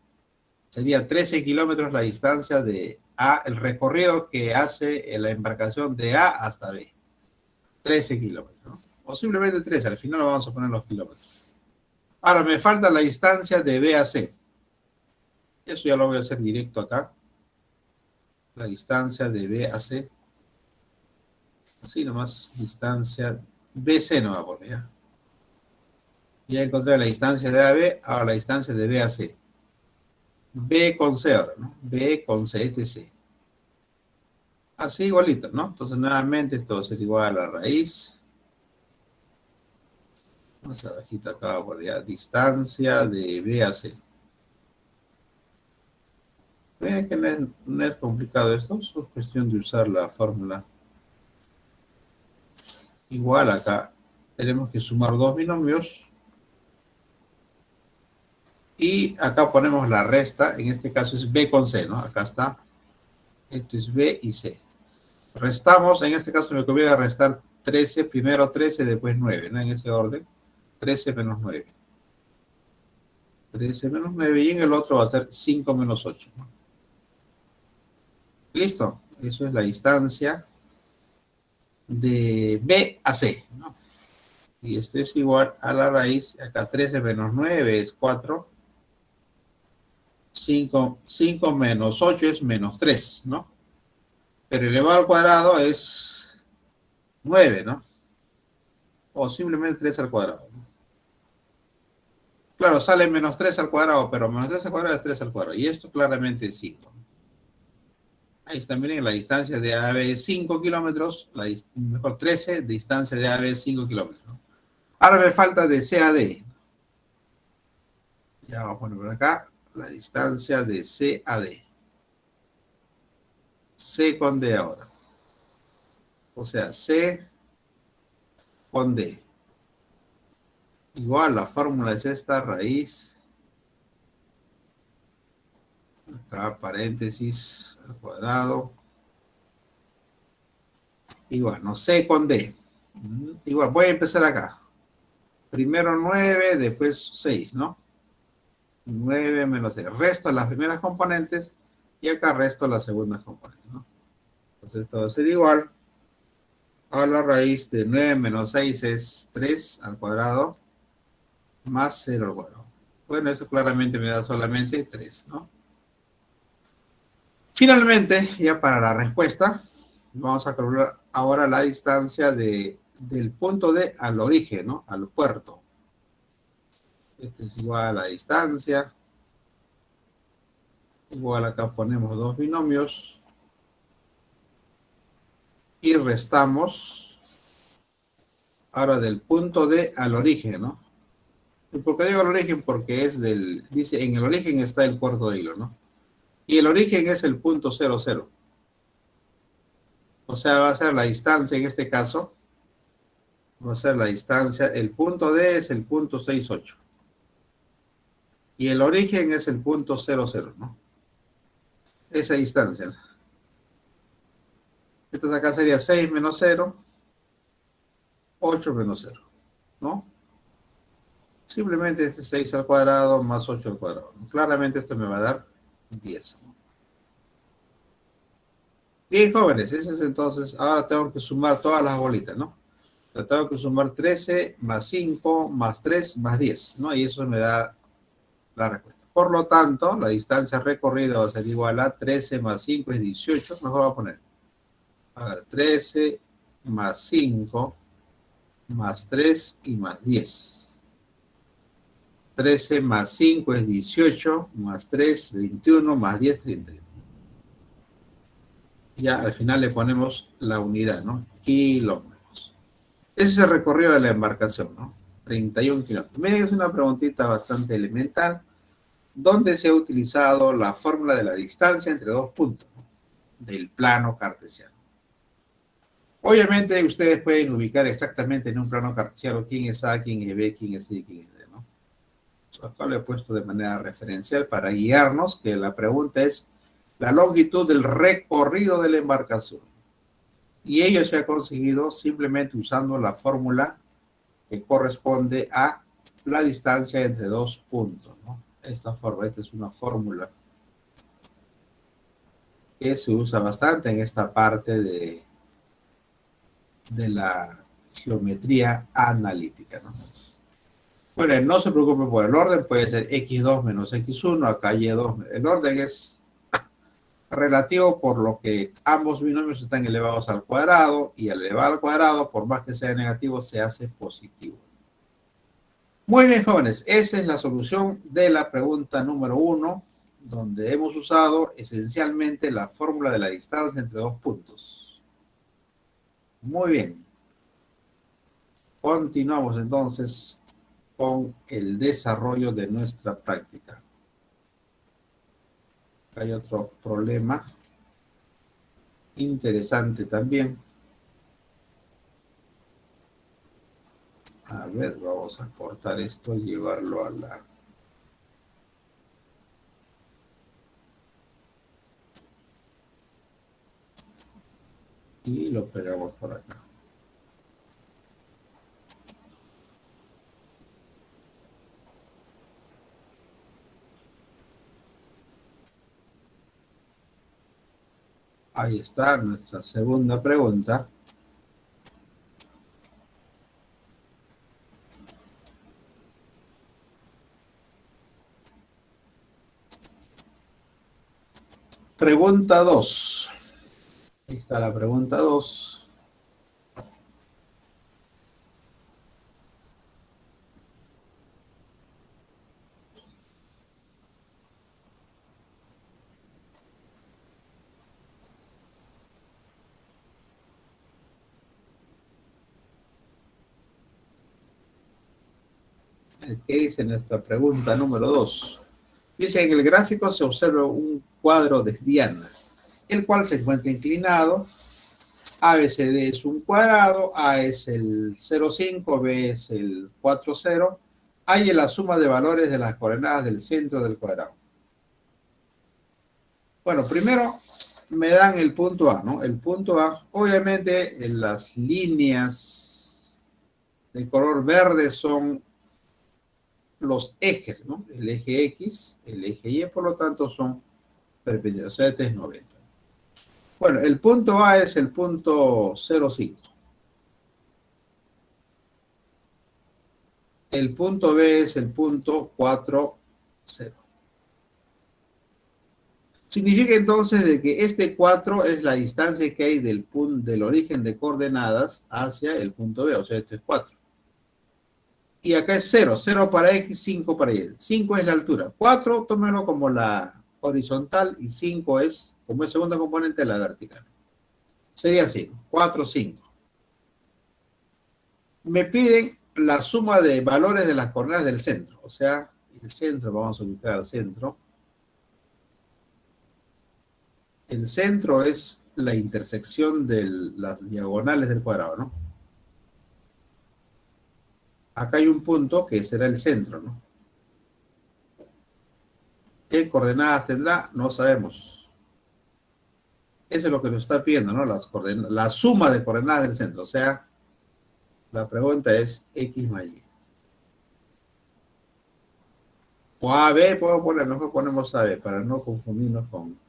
Sería 13 kilómetros la distancia de A, el recorrido que hace la embarcación de A hasta B. 13 kilómetros, ¿no? O simplemente 13, al final vamos a poner los kilómetros. Ahora me falta la distancia de B a C. Eso ya lo voy a hacer directo acá. La distancia de B a C. Así nomás, distancia BC no va a poner, ¿ya? Ya encontré la distancia de A a B, ahora la distancia de B a C. B con C ahora, ¿no? B con C, etc. Así igualito, ¿no? Entonces nuevamente esto va a ser igual a la raíz. Más abajito acá por allá, distancia de B a C. Ven que no es complicado esto, es cuestión de usar la fórmula. Igual acá tenemos que sumar dos binomios. Y acá ponemos la resta, en este caso es B con C, ¿no? Acá está. Esto es B y C. Restamos, en este caso me conviene restar 13, primero 13, después 9, ¿no? En ese orden. 13 menos 9. 13 menos 9 y en el otro va a ser 5 menos 8, ¿no? Listo. Eso es la distancia de B a C, ¿no? Y esto es igual a la raíz, acá 13 menos 9 es 4. 5 menos 8 es menos 3, ¿no? Pero elevado al cuadrado es 9, ¿no? O simplemente 3 al cuadrado, ¿no? Claro, sale menos 3 al cuadrado, pero menos 3 al cuadrado es 3 al cuadrado. Y esto claramente es 5. Ahí está, miren, la distancia de AB es 5 kilómetros, mejor 13, distancia de AB es 5 kilómetros, ¿no? Ahora me falta de C a D. Ya vamos a poner por acá la distancia de C a D. C con D ahora. O sea, C con D. Igual, la fórmula es esta, raíz. Acá, paréntesis, al cuadrado. Igual, no, C con D. Igual, voy a empezar acá. Primero 9, después 6, ¿no? 9 menos 6. Resto las primeras componentes y acá resto las segundas componentes, ¿no? Entonces esto va a ser igual a la raíz de 9 menos 6 es 3 al cuadrado más 0 al cuadrado. Bueno, eso claramente me da solamente 3, ¿no? Finalmente, ya para la respuesta, vamos a calcular ahora la distancia del punto D al origen, ¿no? Al puerto. Esto es igual a la distancia. Igual acá ponemos dos binomios. Y restamos ahora del punto D al origen, ¿no? ¿Y por qué digo el origen? Porque es del, dice, en el origen está el cuarto de hilo, ¿no? Y el origen es el punto 00. O sea, va a ser la distancia en este caso, va a ser la distancia, el punto D es el punto 68. Y el origen es el punto 00, ¿no? Esa distancia. Entonces acá sería 6 menos 0, 8 menos 0, ¿no? Simplemente este 6 al cuadrado más 8 al cuadrado. Claramente esto me va a dar 10. Bien, jóvenes, ese es entonces, ahora tengo que sumar todas las bolitas, ¿no? Tengo que sumar 13 más 5 más 3 más 10, ¿no? Y eso me da la respuesta. Por lo tanto, la distancia recorrida va a ser igual a 13 más 5 es 18. Mejor voy a poner, a ver, 13 más 5 más 3 y más 10. 13 más 5 es 18, más 3, 21, más 10, 31. Ya al final le ponemos la unidad, ¿no? Kilómetros. Ese es el recorrido de la embarcación, ¿no? 31 kilómetros. Miren, es una preguntita bastante elemental, donde se ha utilizado la fórmula de la distancia entre dos puntos, ¿no? Del plano cartesiano. Obviamente ustedes pueden ubicar exactamente en un plano cartesiano quién es A, quién es B, quién es C, quién es D, ¿no? Acá lo he puesto de manera referencial para guiarnos, que la pregunta es la longitud del recorrido de la embarcación. Y ello se ha conseguido simplemente usando la fórmula que corresponde a la distancia entre dos puntos, ¿no? Esta es una fórmula que se usa bastante en esta parte de la geometría analítica, ¿no? Bueno, no se preocupe por el orden, puede ser x2 menos x1, acá y2. El orden es relativo por lo que ambos binomios están elevados al cuadrado y al elevar al cuadrado, por más que sea negativo, se hace positivo. Muy bien, jóvenes, esa es la solución de la pregunta número 1, donde hemos usado esencialmente la fórmula de la distancia entre dos puntos. Muy bien. Continuamos entonces con el desarrollo de nuestra práctica. Acá hay otro problema interesante también. A ver, vamos a cortar esto y llevarlo a la... Y lo pegamos por acá. Ahí está nuestra segunda pregunta. Pregunta 2. Ahí está la pregunta 2. ¿Qué dice nuestra pregunta número 2? Dice, en el gráfico se observa un cuadro de Diana, el cual se encuentra inclinado. ABCD es un cuadrado, A es el 0,5, B es el 4,0. Hay la suma de valores de las coordenadas del centro del cuadrado. Bueno, primero me dan el punto A, ¿no? El punto A, obviamente, en las líneas de color verde son los ejes, ¿no? El eje X, el eje Y, por lo tanto, son perpendiculares. O sea, este es 90. Bueno, el punto A es el punto 0,5. El punto B es el punto 4,0. Significa entonces de que este 4 es la distancia que hay del origen de coordenadas hacia el punto B, o sea, este es 4. Y acá es 0, 0 para X, 5 para Y. 5 es la altura. 4, tómelo como la horizontal y 5 es, como el segundo componente, la vertical. Sería así, 4, 5. Me piden la suma de valores de las coordenadas del centro. O sea, el centro, vamos a ubicar al centro. El centro es la intersección de las diagonales del cuadrado, ¿no? Acá hay un punto que será el centro, ¿no? ¿Qué coordenadas tendrá? No sabemos. Eso es lo que nos está pidiendo, ¿no? La suma de coordenadas del centro. O sea, la pregunta es X más Y. O AB, puedo poner, mejor ponemos AB para no confundirnos con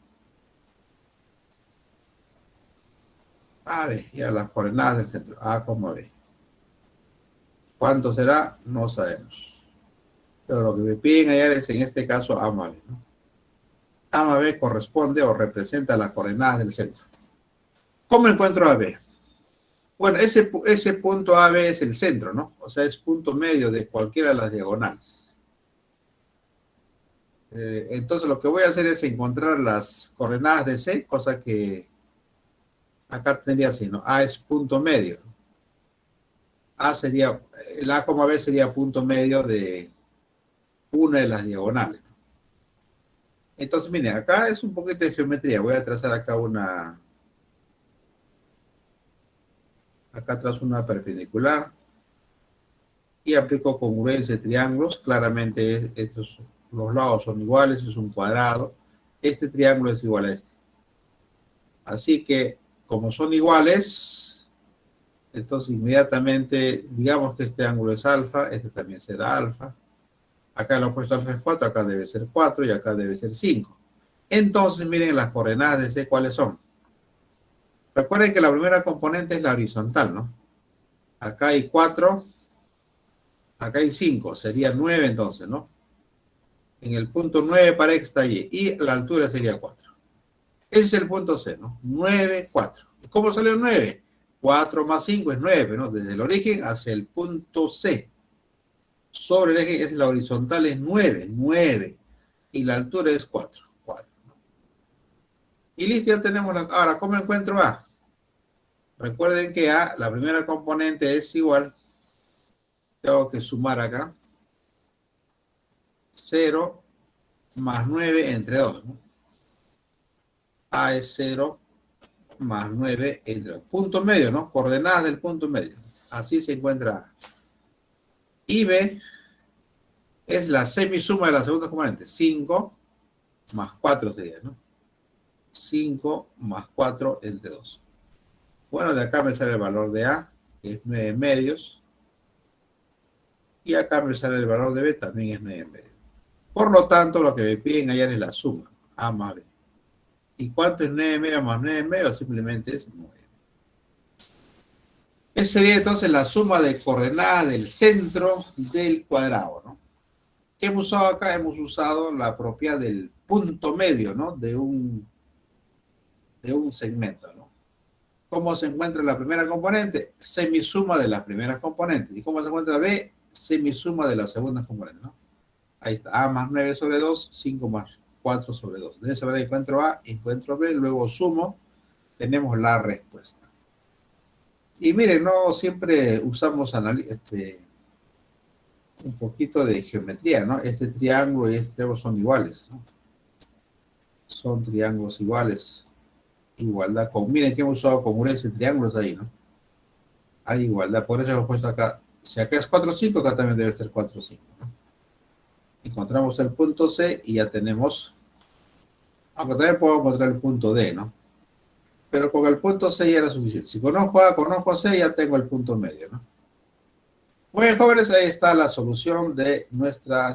AB, ya las coordenadas del centro, A como B. ¿Cuánto será? No sabemos. Pero lo que me piden hallar es, en este caso, A más B, ¿no? A más B corresponde o representa las coordenadas del centro. ¿Cómo encuentro AB? Bueno, ese punto AB es el centro, ¿no? O sea, es punto medio de cualquiera de las diagonales. Entonces, lo que voy a hacer es encontrar las coordenadas de C, cosa que acá tendría así, ¿no? A es punto medio. A sería, el A como B sería punto medio de una de las diagonales. Entonces, miren, acá es un poquito de geometría. Voy a trazar acá acá trazo una perpendicular y aplico congruencia de triángulos. Claramente los lados son iguales, es un cuadrado. Este triángulo es igual a este. Así que, como son iguales, entonces inmediatamente digamos que este ángulo es alfa, este también será alfa. Acá el opuesto alfa es 4, acá debe ser 4 y acá debe ser 5. Entonces, miren las coordenadas de C, ¿cuáles son? Recuerden que la primera componente es la horizontal, ¿no? Acá hay 4, acá hay 5, sería 9 entonces, ¿no? En el punto 9 para que está Y y la altura sería 4. Ese es el punto C, ¿no? 9, 4. ¿Cómo salió 9? 4 más 5 es 9, ¿no? Desde el origen hacia el punto C. Sobre el eje es la horizontal, es 9, 9. Y la altura es 4, 4. Y listo, ya tenemos Ahora, ¿cómo encuentro A? Recuerden que A, la primera componente es igual. Tengo que sumar acá. 0 más 9 entre 2, ¿no? A es 0 más 9 entre 2. Punto medio, ¿no? Coordenadas del punto medio. Así se encuentra A. Y B es la semisuma de la segunda componente. 5 más 4 sería, ¿no? 5 más 4 entre 2. Bueno, de acá me sale el valor de A, que es 9 medios. Y acá me sale el valor de B, también es 9 medios. Por lo tanto, lo que me piden hallar es la suma, A más B. ¿Y cuánto es 9 medios más 9 medios? Simplemente es 9. Esa sería entonces la suma de coordenadas del centro del cuadrado, ¿no? ¿Qué hemos usado acá? Hemos usado la propiedad del punto medio, ¿no? De un segmento, ¿no? ¿Cómo se encuentra la primera componente? Semisuma de las primeras componentes. ¿Y cómo se encuentra B? Semisuma de las segundas componentes, ¿no? Ahí está, A más 9 sobre 2, 5 más 4 sobre 2. De esa manera encuentro A, encuentro B, luego sumo, tenemos la respuesta. Y miren, no siempre usamos un poquito de geometría, ¿no? Este triángulo y este triángulo son iguales, ¿no? Son triángulos iguales. Igualdad. Miren que hemos usado congruencia en triángulos ahí, ¿no? Hay igualdad. Por eso hemos puesto acá. Si acá es 4, 5, acá también debe ser 4, 5, ¿no? Encontramos el punto C y ya tenemos. Aunque también puedo encontrar el punto D, ¿no? Pero con el punto C ya era suficiente. Si conozco A, conozco C, ya tengo el punto medio, ¿no? Muy bien, jóvenes, ahí está la solución de nuestra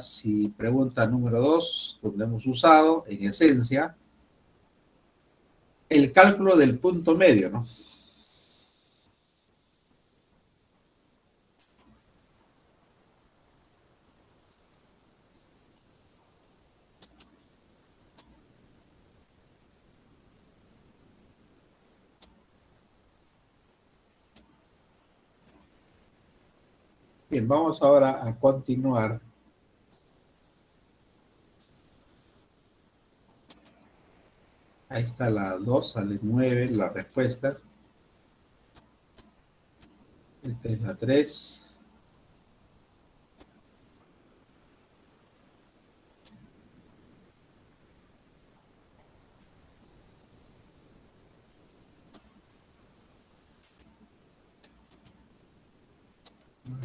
pregunta número 2, donde hemos usado, en esencia, el cálculo del punto medio, ¿no? Bien, vamos ahora a continuar. Ahí está la 2, sale 9, la respuesta. Esta es la 3.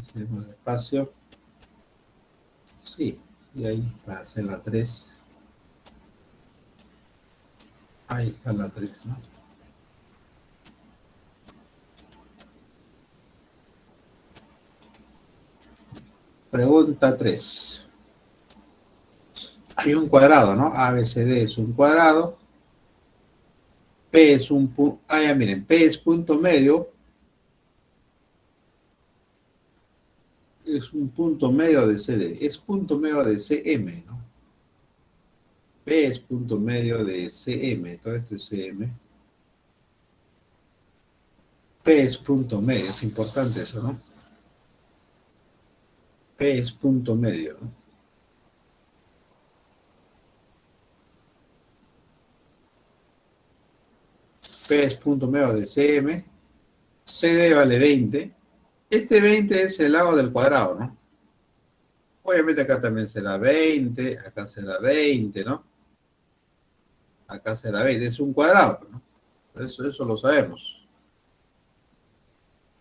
Hacemos espacio. Sí, y ahí para hacer la 3. Ahí está la 3, ¿no? Pregunta 3. Hay un cuadrado, ¿no? ABCD es un cuadrado. P es un punto. Ah, ya miren, P es punto medio. Es un punto medio de CD. Es punto medio de CM, ¿no? P es punto medio de CM. Todo esto es CM. P es punto medio. Es importante eso, ¿no? P es punto medio, ¿no? P es punto medio de CM. CD vale 20. Este 20 es el lado del cuadrado, ¿no? Obviamente acá también será 20, acá será 20, ¿no? Acá será 20, es un cuadrado, ¿no? Eso lo sabemos.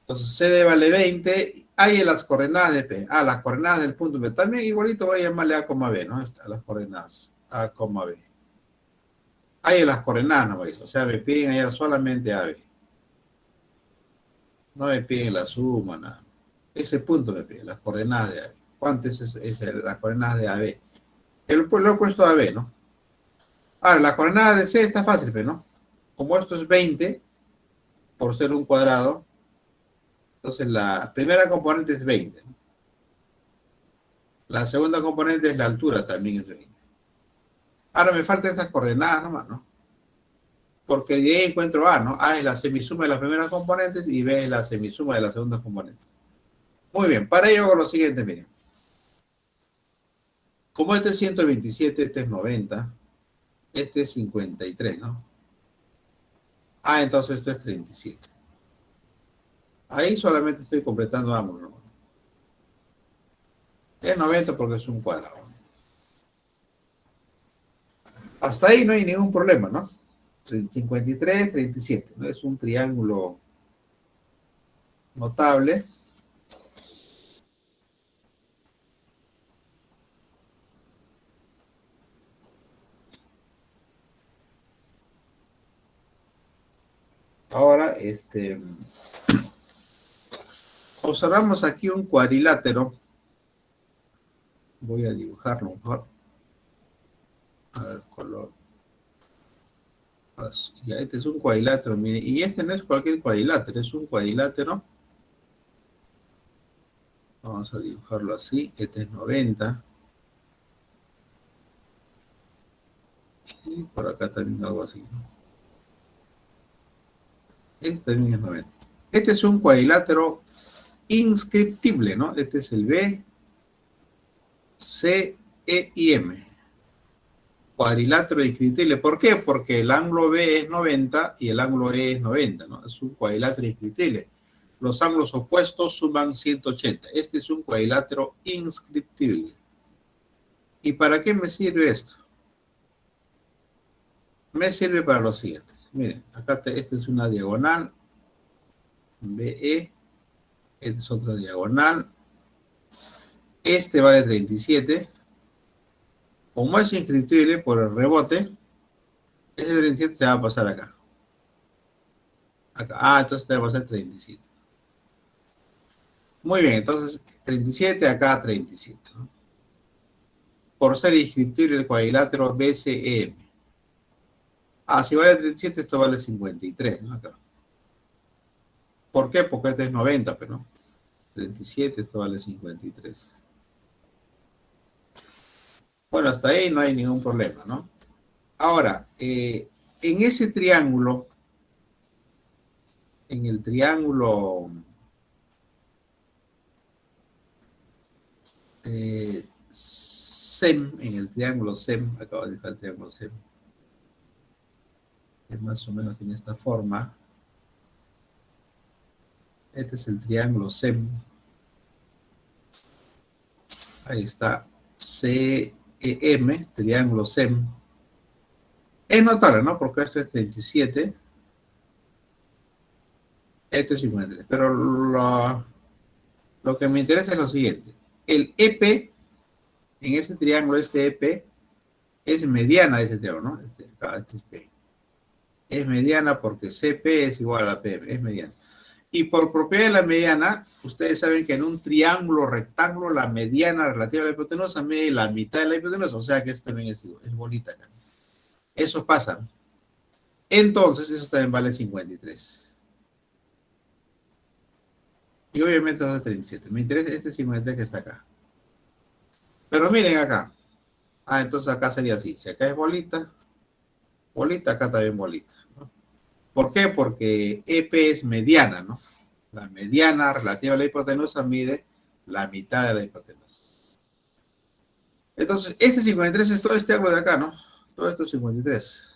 Entonces CD vale 20, hay en las coordenadas de P. Ah, las coordenadas del punto B. También igualito voy a llamarle A, B, ¿no? A las coordenadas, A, B. Hay en las coordenadas, ¿no? O sea, me piden hallar solamente AB. No me piden la suma, nada. Ese punto me piden, las coordenadas de AB. ¿Cuánto es las coordenadas de AB? Lo he puesto AB, ¿no? Ahora, la coordenada de C está fácil, pero ¿no? Como esto es 20, por ser un cuadrado, entonces la primera componente es 20. ¿No? La segunda componente es la altura, también es 20. Ahora me faltan estas coordenadas nomás, ¿no? Porque de ahí encuentro A, ¿no? A es la semisuma de las primeras componentes y B es la semisuma de las segundas componentes. Muy bien, para ello hago lo siguiente, miren. Como este es 127, este es 90, este es 53, ¿no? Ah, entonces esto es 37. Ahí solamente estoy completando ambos, ¿no? Es 90 porque es un cuadrado. Hasta ahí no hay ningún problema, ¿no? 53, 37, ¿no? Es un triángulo notable. Ahora, observamos aquí un cuadrilátero. Voy a dibujarlo mejor. A ver, color. Ya, este es un cuadrilátero, mire. Y este no es cualquier cuadrilátero, es un cuadrilátero. Vamos a dibujarlo así. Este es 90. Y por acá también algo así, ¿no? Este también es 90. Este es un cuadrilátero inscriptible, ¿no? Este es el B, C, E y M. Cuadrilátero inscriptible. ¿Por qué? Porque el ángulo B es 90 y el ángulo E es 90, ¿no? Es un cuadrilátero inscriptible. Los ángulos opuestos suman 180. Este es un cuadrilátero inscriptible. ¿Y para qué me sirve esto? Me sirve para lo siguiente. Miren, acá esta es una diagonal, BE, esta es otra diagonal. Este vale 37. Como es inscriptible por el rebote, ese 37 se va a pasar acá. Ah, entonces te va a pasar 37. Muy bien, entonces 37 acá 37. ¿No? Por ser inscriptible el cuadrilátero BCEM. Ah, si vale 37, esto vale 53, ¿no? Acá. ¿Por qué? Porque este es 90, pero no. 37, esto vale 53. Bueno, hasta ahí no hay ningún problema, ¿no? Ahora, en ese triángulo, en el triángulo SEM, en el triángulo SEM, acabo de dejar el triángulo SEM, que más o menos tiene esta forma. Este es el triángulo SEM. Ahí está, CEM, triángulo SEM. Es notable, ¿no? Porque esto es 37, esto es 53. Pero Lo que me interesa es lo siguiente. El EP, en ese triángulo, este EP, es mediana de ese triángulo, ¿no? Este es P. Es mediana porque CP es igual a PM, es mediana. Y por propiedad de la mediana, ustedes saben que en un triángulo rectángulo, la mediana relativa a la hipotenusa mide la mitad de la hipotenusa, o sea que esto también es bolita acá. Eso pasa. Entonces, eso también vale 53. Y obviamente va a 37. Me interesa este 53 que está acá. Pero miren acá. Ah, entonces acá sería así. Si acá es bolita, bolita, acá también bolita, ¿no? ¿Por qué? Porque EP es mediana, ¿no? La mediana relativa a la hipotenusa mide la mitad de la hipotenusa. Entonces, este 53 es todo este ángulo de acá, ¿no? Todo esto es 53.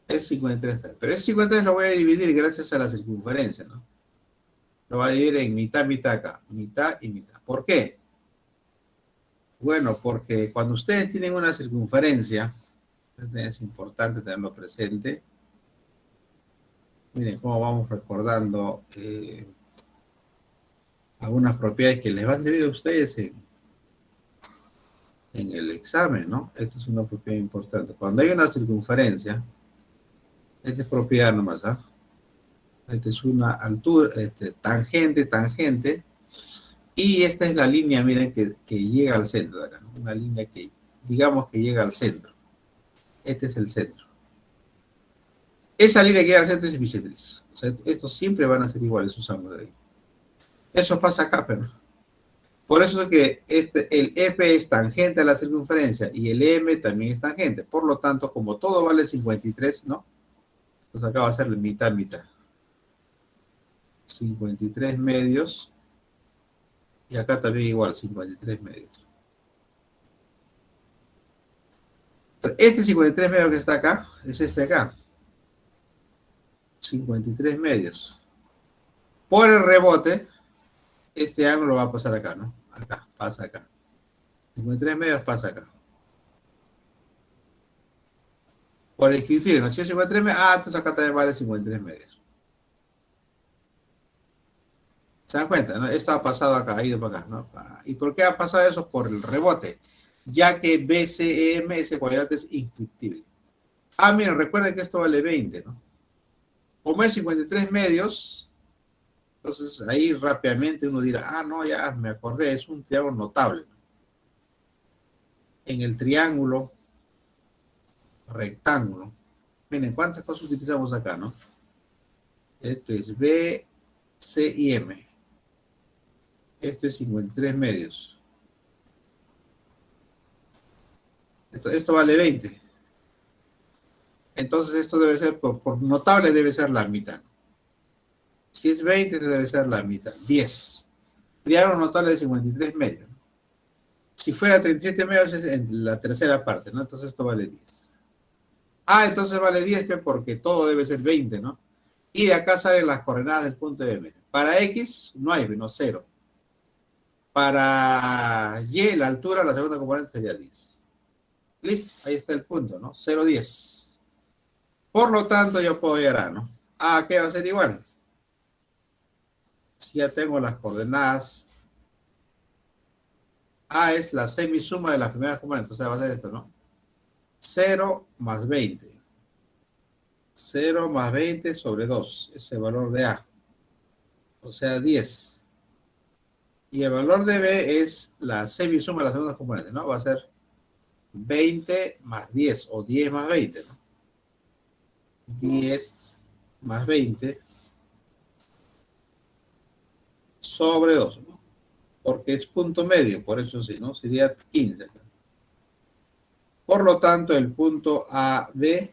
Es 53. Pero ese 53 lo voy a dividir gracias a la circunferencia, ¿no? Lo voy a dividir en mitad, mitad acá. Mitad y mitad. ¿Por qué? Bueno, porque cuando ustedes tienen una circunferencia, es importante tenerlo presente. Miren cómo vamos recordando algunas propiedades que les van a servir a ustedes en el examen, ¿no? Esta es una propiedad importante. Cuando hay una circunferencia, esta es propiedad nomás, ¿ah? Esta es una altura, tangente, tangente, y esta es la línea, miren, que llega al centro de acá, ¿no? Una línea que, digamos que llega al centro. Este es el centro. Esa línea que llega al centro es bisectriz. O sea, estos siempre van a ser iguales, sus ángulos de ahí. Eso pasa acá, pero por eso es que el F es tangente a la circunferencia y el M también es tangente. Por lo tanto, como todo vale 53, ¿no? Entonces acá va a ser mitad, mitad. 53 medios. Y acá también igual, 53 medios. Entonces, este 53 medios que está acá, es este acá. 53 medios. Por el rebote, este ángulo va a pasar acá, ¿no? Acá, pasa acá. 53 medios pasa acá. Por el criterio, ¿no? Si es 53 medios, entonces acá también vale 53 medios. ¿Se dan cuenta? ¿No? Esto ha pasado acá, ha ido para acá, ¿no? ¿Y por qué ha pasado eso? Por el rebote, ya que BCM, ese cuadrante es inscriptible. Miren, recuerden que esto vale 20, ¿no? Como es 53 medios, entonces ahí rápidamente uno dirá, no, ya me acordé, es un triángulo notable. En el triángulo rectángulo, miren, ¿cuántas cosas utilizamos acá, no? Esto es B, C y M. Esto es 53 medios. Esto vale 20. Entonces esto debe ser, por notable debe ser la mitad. Si es 20, debe ser la mitad. 10. Triángulo notable de 53 medios. Si fuera 37 medios es en la tercera parte, ¿no? Entonces esto vale 10. Entonces vale 10 porque todo debe ser 20, ¿no? Y de acá salen las coordenadas del punto de M. Para X no hay, no 0. Para Y, la altura, la segunda componente sería 10. Listo, ahí está el punto, ¿no? 0, 10. Por lo tanto, yo puedo llegar a, ¿no? ¿Qué va a ser igual? Si ya tengo las coordenadas, es la semisuma de las primeras componentes, o sea, va a ser esto, ¿no? 0 más 20. 0 más 20 sobre 2, ese valor de A. O sea, 10. Y el valor de B es la semisuma de las segundas componentes, ¿no? Va a ser 20 más 10, o 10 más 20, ¿no? 10 más 20 sobre 2, ¿no? Porque es punto medio, por eso sí, ¿no? Sería 15. Por lo tanto, el punto AB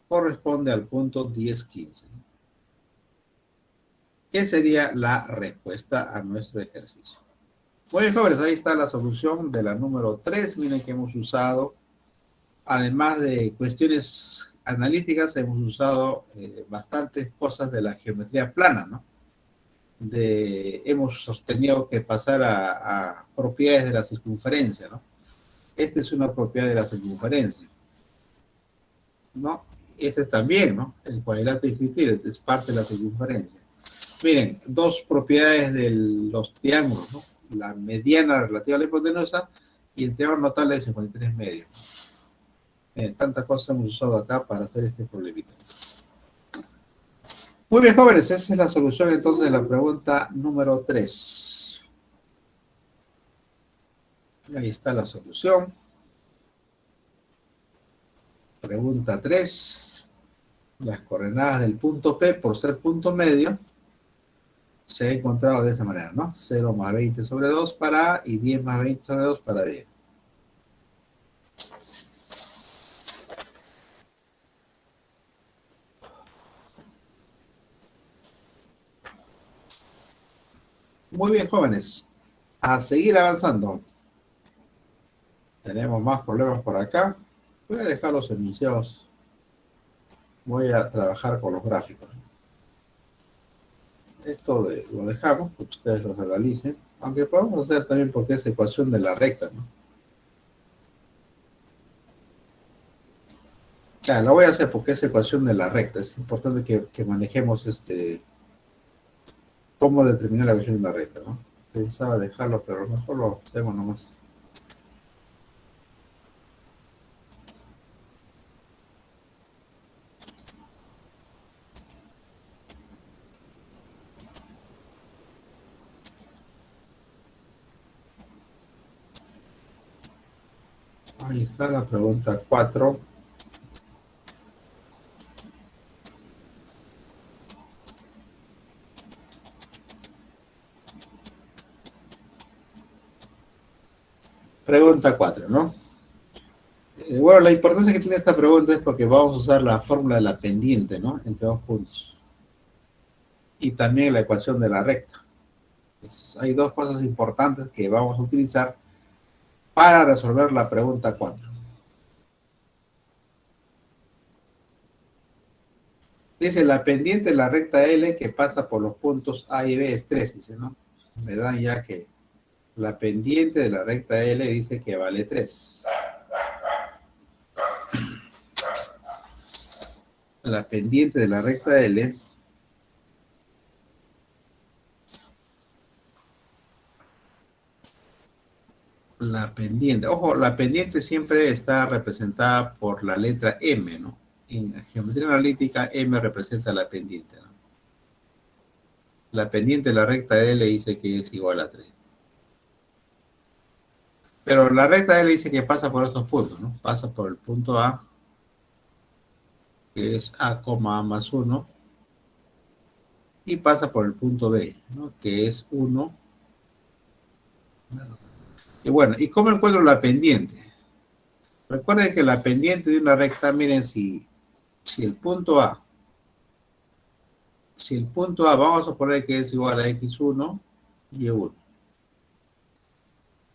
corresponde al punto 10, 15. ¿Qué sería la respuesta a nuestro ejercicio? Muy bien, jóvenes, ahí está la solución de la número 3. Miren que hemos usado, además de cuestiones analíticas, hemos usado bastantes cosas de la geometría plana, ¿no? Hemos sostenido que pasar a propiedades de la circunferencia, ¿no? Esta es una propiedad de la circunferencia, ¿no? Este también, ¿no? El cuadrilátero inscriptible es parte de la circunferencia. Miren, dos propiedades de los triángulos, ¿no? La mediana relativa a la hipotenusa y el triángulo notable de 53 medios. Tantas cosas hemos usado acá para hacer este problemita. Muy bien, jóvenes, esa es la solución entonces de la pregunta número 3. Ahí está la solución. Pregunta 3. Las coordenadas del punto P, por ser punto medio, se ha encontrado de esta manera, ¿no? 0 más 20 sobre 2 para A y 10 más 20 sobre 2 para B. Muy bien, jóvenes. A seguir avanzando. Tenemos más problemas por acá. Voy a dejar los enunciados. Voy a trabajar con los gráficos. Esto lo dejamos, porque ustedes lo analicen. Aunque podemos hacer también porque es ecuación de la recta, ¿no? Claro, lo voy a hacer porque es ecuación de la recta. Es importante que manejemos cómo determinar la ecuación de la recta, ¿no? Pensaba dejarlo, pero a lo mejor lo hacemos nomás. Ahí está la pregunta 4. Pregunta 4, ¿no? Bueno, la importancia que tiene esta pregunta es porque vamos a usar la fórmula de la pendiente, ¿no? Entre dos puntos. Y también la ecuación de la recta. Pues hay dos cosas importantes que vamos a utilizar para resolver la pregunta 4. Dice, la pendiente de la recta L que pasa por los puntos A y B es 3, dice, ¿no? Me dan ya que la pendiente de la recta L dice que vale 3. La pendiente de la recta L ojo, la pendiente siempre está representada por la letra M, ¿no? En la geometría analítica, M representa la pendiente, ¿no? La pendiente de la recta L dice que es igual a 3. Pero la recta L dice que pasa por estos puntos, ¿no? Pasa por el punto A, que es A, A más 1, y pasa por el punto B, ¿no? Que es 1. Y bueno, ¿y cómo encuentro la pendiente? Recuerden que la pendiente de una recta, miren, si el punto A, vamos a suponer que es igual a x1, y1.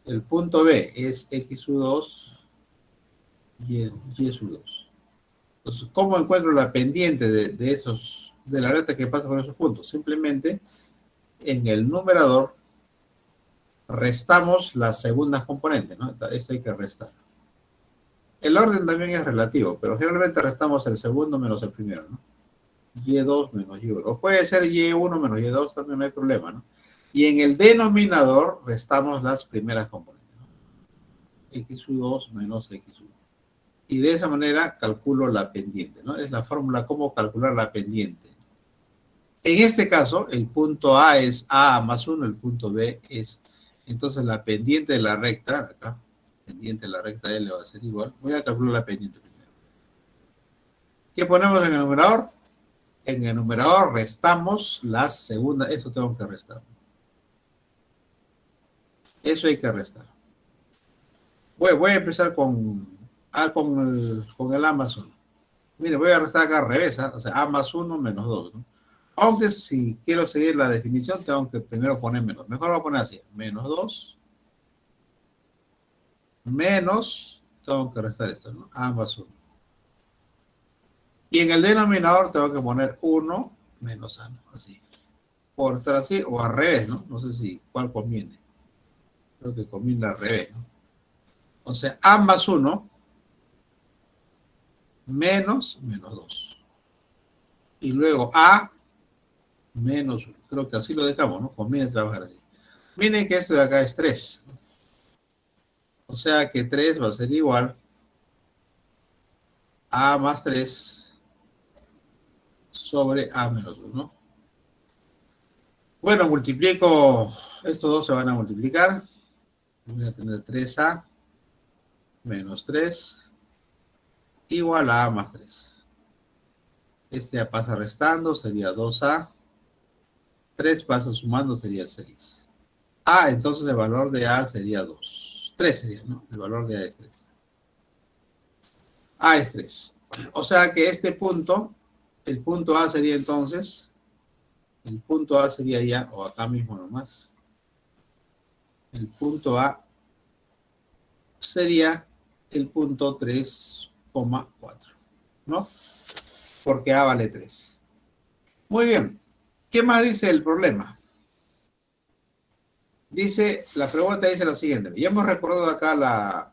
El punto B es x2, y2. Entonces, ¿cómo encuentro la pendiente de la recta que pasa por esos puntos? Simplemente en el numerador restamos las segundas componentes, ¿no? Esto hay que restar. El orden también es relativo, pero generalmente restamos el segundo menos el primero, ¿no? Y2 menos Y1. O puede ser Y1 menos Y2, también no hay problema, ¿no? Y en el denominador restamos las primeras componentes, ¿no? X2 menos X1. Y de esa manera calculo la pendiente, ¿no? Es la fórmula cómo calcular la pendiente. En este caso, el punto A es A más 1, el punto B es... Entonces la pendiente de la recta, acá, pendiente de la recta L va a ser igual. Voy a calcular la pendiente primero. ¿Qué ponemos en el numerador? En el numerador restamos las segundas. Eso tengo que restar. Eso hay que restar. Voy a empezar con el A más 1. Mire, voy a restar acá al revés, ¿eh? O sea, A más 1 menos 2, ¿no? Aunque si quiero seguir la definición, tengo que primero poner menos. Mejor voy a poner así, menos 2, menos, tengo que restar esto, ¿no? A más 1. Y en el denominador tengo que poner 1 menos A, ¿no? Así. Por estar así, o al revés, ¿no? No sé cuál conviene. Creo que conviene al revés, ¿no? O sea, A más 1 menos 2. Y luego A Menos 1. Creo que así lo dejamos, ¿no? Conviene trabajar así. Miren que esto de acá es 3. O sea que 3 va a ser igual a más 3 sobre a menos 1. Bueno, multiplico, estos dos se van a multiplicar. Voy a tener 3a menos 3 igual a más 3. Este ya pasa restando, sería 2a. 3 pasa sumando, sería 6. Entonces el valor de a sería 2. 3 sería, ¿no? El valor de a es 3. A es 3. O sea que este punto, el punto A sería entonces, el punto A sería ya, o acá mismo nomás, el punto A sería el punto 3,4, ¿no? Porque A vale 3. Muy bien. ¿Qué más dice el problema? Dice, la pregunta dice lo siguiente. Ya hemos recordado acá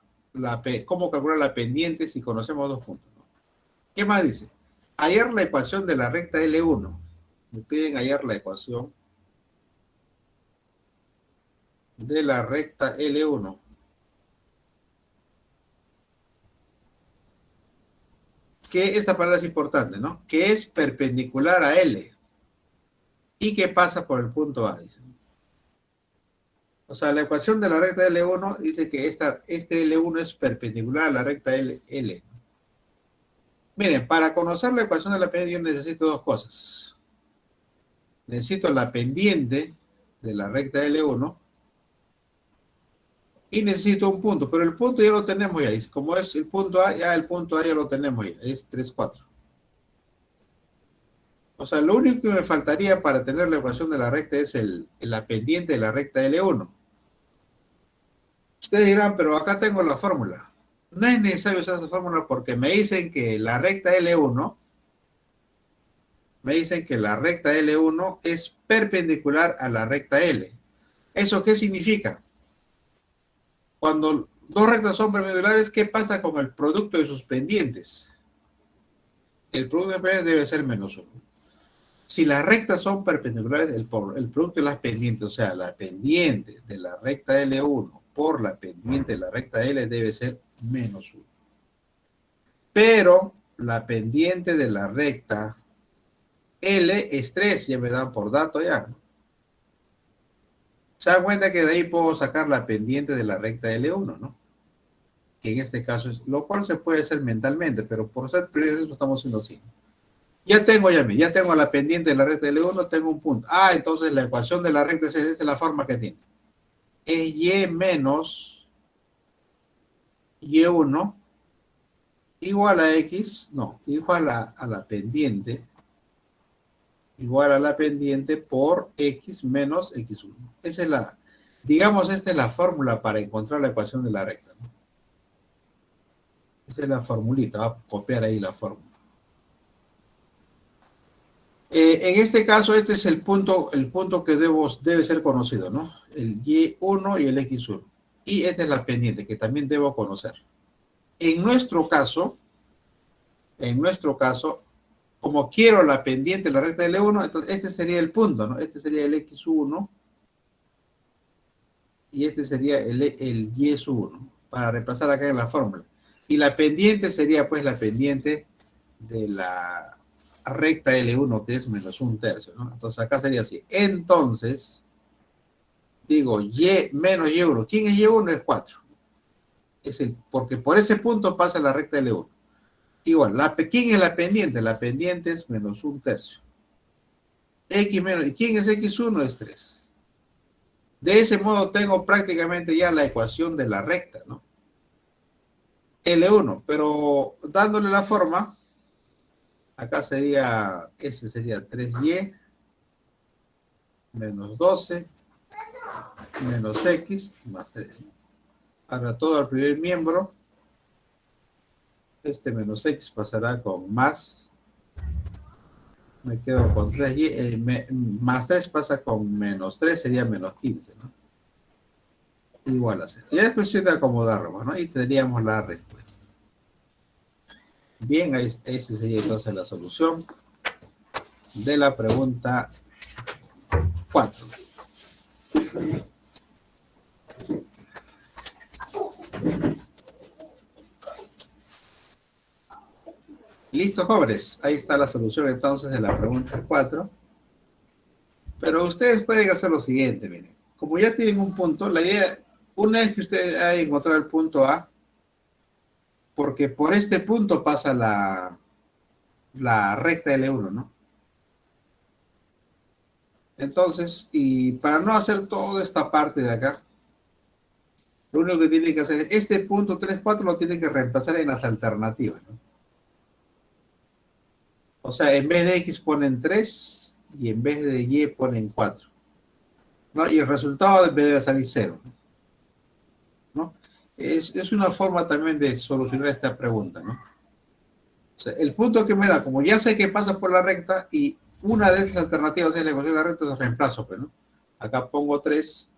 cómo calcular la pendiente si conocemos dos puntos, ¿no? ¿Qué más dice? Hallar la ecuación de la recta L1. Me piden hallar la ecuación de la recta L1. Que esta palabra es importante, ¿no? Que es perpendicular a L y que pasa por el punto A, dice. O sea, la ecuación de la recta L1 dice que este L1 es perpendicular a la recta L. Miren, para conocer la ecuación de la pendiente yo necesito dos cosas. Necesito la pendiente de la recta L1 y necesito un punto, pero el punto ya lo tenemos ya. Como es el punto A, ya el punto A ya lo tenemos ya, es 3, 4. O sea, lo único que me faltaría para tener la ecuación de la recta es la pendiente de la recta L1. Ustedes dirán, pero acá tengo la fórmula. No es necesario usar esa fórmula porque me dicen que la recta L1, es perpendicular a la recta L. ¿Eso qué significa? Cuando dos rectas son perpendiculares, ¿qué pasa con el producto de sus pendientes? El producto de pendientes debe ser menos 1. Si las rectas son perpendiculares, el producto de las pendientes, o sea, la pendiente de la recta L1 por la pendiente de la recta L debe ser menos 1. Pero la pendiente de la recta L es 3, ya me dan por dato ya, ¿no? Se dan cuenta que de ahí puedo sacar la pendiente de la recta L1, ¿no? Que en este caso es, lo cual se puede hacer mentalmente, pero por ser precisos lo estamos haciendo así. Ya tengo la pendiente de la recta L1, tengo un punto. Entonces la ecuación de la recta es esta, la forma que tiene. Es Y menos Y1 igual a X, no, igual a la pendiente, por X menos X1. Esa es esta es la fórmula para encontrar la ecuación de la recta, ¿no? Esa es la formulita, va a copiar ahí la fórmula. En este caso, este es el punto que debe ser conocido, ¿no? El Y1 y el X1. Y esta es la pendiente que también debo conocer. En nuestro caso, como quiero la pendiente de la recta de L1, entonces este sería el punto, ¿no? Este sería el X1 y este sería el Y1, para reemplazar acá en la fórmula. Y la pendiente sería pues la pendiente de la recta L1, que es menos 1/3, ¿no? Entonces acá sería así. Entonces, digo Y menos Y1. ¿Quién es Y1? Es 4. Porque por ese punto pasa la recta L1. Igual, ¿quién es la pendiente? La pendiente es menos 1/3. X menos, ¿y quién es X1? Es 3. De ese modo tengo prácticamente ya la ecuación de la recta, ¿no? L1, pero dándole la forma, acá sería, ese sería 3Y menos 12 menos X más 3. Ahora todo al primer miembro, este menos X pasará con más, me quedo con 3Y, más 3 pasa con menos 3, sería menos 15, ¿no? Igual a 0. Ya es cuestión de acomodarlo, ¿no? Y tendríamos la respuesta. Bien, esa sería entonces la solución de la pregunta 4. Listo, jóvenes. Ahí está la solución entonces de la pregunta 4. Pero ustedes pueden hacer lo siguiente, miren. Como ya tienen un punto, la idea, una vez que ustedes hayan encontrado el punto A, porque por este punto pasa la recta L1, ¿no? Entonces, y para no hacer toda esta parte de acá, lo único que tienen que hacer es este punto 3, 4 lo tienen que reemplazar en las alternativas, ¿no? O sea, en vez de X ponen 3 y en vez de Y ponen 4, ¿no? Y el resultado debe salir 0, ¿no? Es una forma también de solucionar esta pregunta, ¿no? O sea, el punto que me da, como ya sé que pasa por la recta y una de esas alternativas es la ecuación de la recta, es reemplazo, pues, ¿no? Acá pongo 3,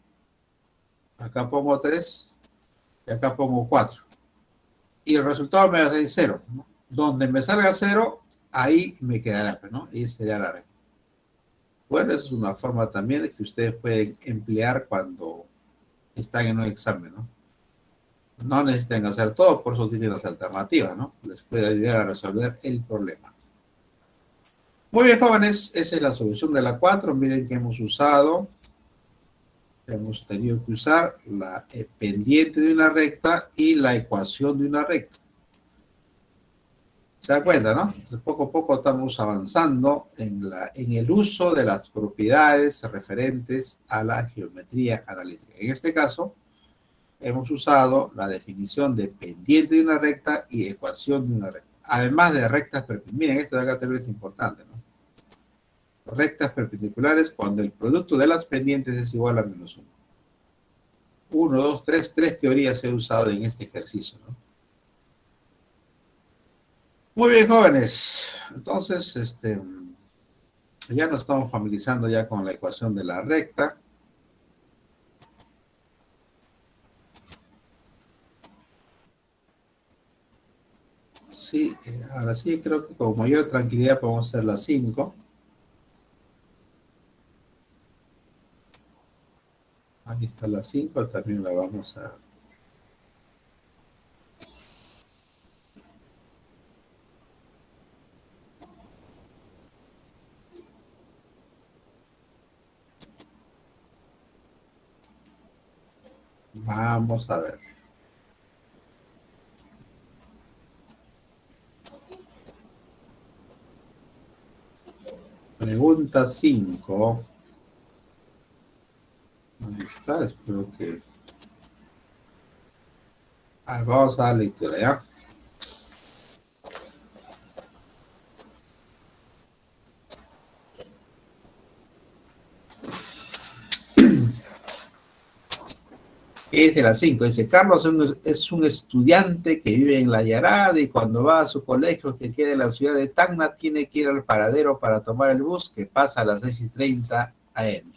acá pongo 3 y acá pongo 4. Y el resultado me va a salir 0, ¿no? Donde me salga 0, ahí me quedará, pues, ¿no? Y sería la recta. Bueno, esa es una forma también de que ustedes pueden emplear cuando están en un examen, ¿no? No necesitan hacer todo, por eso tienen las alternativas, ¿no? Les puede ayudar a resolver el problema. Muy bien, jóvenes, esa es la solución de la 4. Miren que hemos tenido que usar la pendiente de una recta y la ecuación de una recta. ¿Se da cuenta, no? Poco a poco estamos avanzando en el uso de las propiedades referentes a la geometría analítica. En este caso, hemos usado la definición de pendiente de una recta y ecuación de una recta. Además de rectas perpendiculares. Miren, esto de acá también es importante, ¿no? Rectas perpendiculares cuando el producto de las pendientes es igual a menos 1. 1, 2, 3, 3 teorías he usado en este ejercicio, ¿no? Muy bien, jóvenes. Entonces, ya nos estamos familiarizando ya con la ecuación de la recta. Sí, ahora sí creo que con mayor tranquilidad podemos hacer la 5. Ahí está la 5, también la vamos a... Vamos a ver. Pregunta 5. Ahí está, espero que... vamos a dar lectura, ¿ya? Es de las 5. Dice, Carlos es un estudiante que vive en La Yarada y cuando va a su colegio que queda en la ciudad de Tacna tiene que ir al paradero para tomar el bus que pasa a las 6:30 am.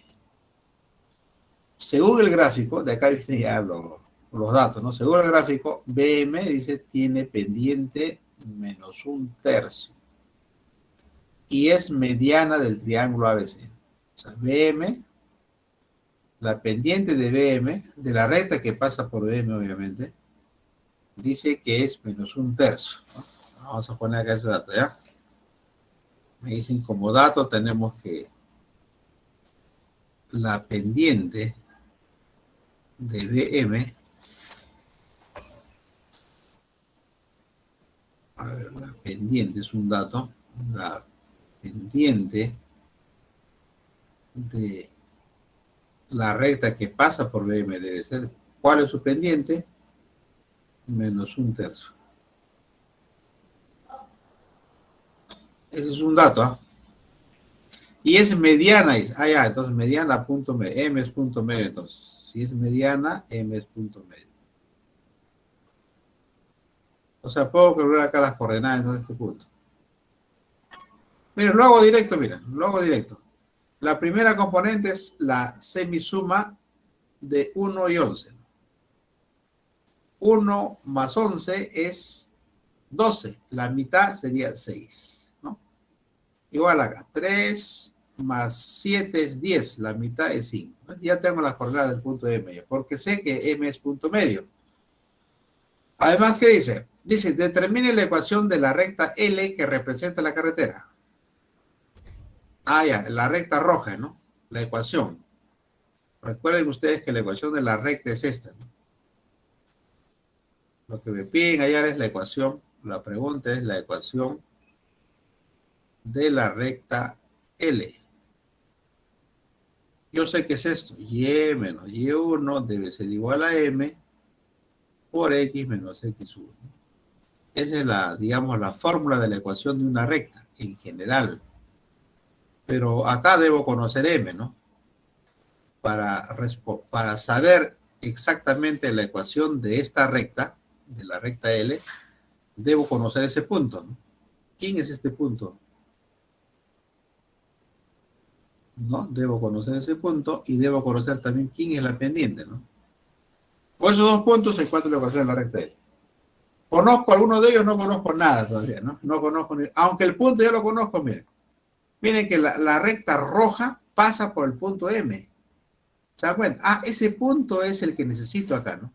Según el gráfico, de acá vienen ya los datos, ¿no? Según el gráfico, BM dice tiene pendiente menos 1/3 y es mediana del triángulo ABC. O sea, BM, la pendiente de BM, de la recta que pasa por BM, obviamente, dice que es menos 1/3, ¿no? Vamos a poner acá ese dato, ¿ya? Me dicen como dato tenemos que la pendiente de BM, a ver, la pendiente es un dato, la pendiente de la recta que pasa por BM debe ser, ¿cuál es su pendiente? Menos 1/3. Ese es un dato, ¿ah? Y es mediana, ya, entonces mediana punto medio, M es punto medio, entonces, si es mediana, M es punto medio. O sea, puedo calcular acá las coordenadas de este punto. Miren, lo hago directo, miren, lo hago directo. La primera componente es la semisuma de 1 y 11. 1 más 11 es 12. La mitad sería 6, ¿no? Igual acá, 3 más 7 es 10, la mitad es 5. Ya tengo las coordenadas del punto M, porque sé que M es punto medio. Además, ¿qué dice? Dice, determine la ecuación de la recta L que representa la carretera. Ah, ya, la recta roja, ¿no? La ecuación. Recuerden ustedes que la ecuación de la recta es esta, ¿no? Lo que me piden hallar es la ecuación. La pregunta es la ecuación de la recta L. Yo sé que es esto. Y menos Y1 debe ser igual a M por X menos X1. Esa es la, digamos, la fórmula de la ecuación de una recta en general. Pero acá debo conocer M, ¿no? Para saber exactamente la ecuación de esta recta, de la recta L, debo conocer ese punto, ¿no? ¿Quién es este punto? ¿No? Debo conocer ese punto y debo conocer también quién es la pendiente, ¿no? Por esos dos puntos se encuentra la ecuación de la recta L. Conozco alguno de ellos, no conozco nada todavía, ¿no? No conozco ni... Aunque el punto ya lo conozco, miren. Miren que la recta roja pasa por el punto M. ¿Se dan cuenta? Ah, ese punto es el que necesito acá, ¿no?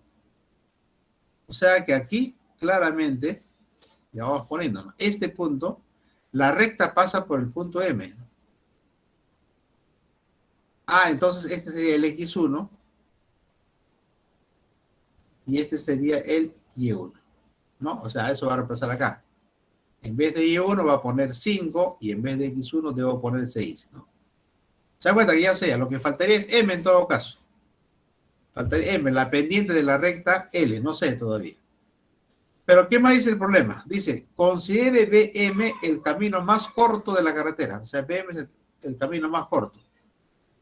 O sea que aquí, claramente, ya vamos poniendo, ¿no? Este punto, la recta pasa por el punto M. Ah, entonces este sería el X1 y este sería el Y1, ¿no? O sea, eso va a reemplazar acá. En vez de Y1 va a poner 5 y en vez de X1 debo poner 6, ¿no? ¿Se dan cuenta que ya sea? Lo que faltaría es M en todo caso. Faltaría M, la pendiente de la recta L, no sé todavía. Pero ¿qué más dice el problema? Dice, considere BM el camino más corto de la carretera. O sea, BM es el camino más corto.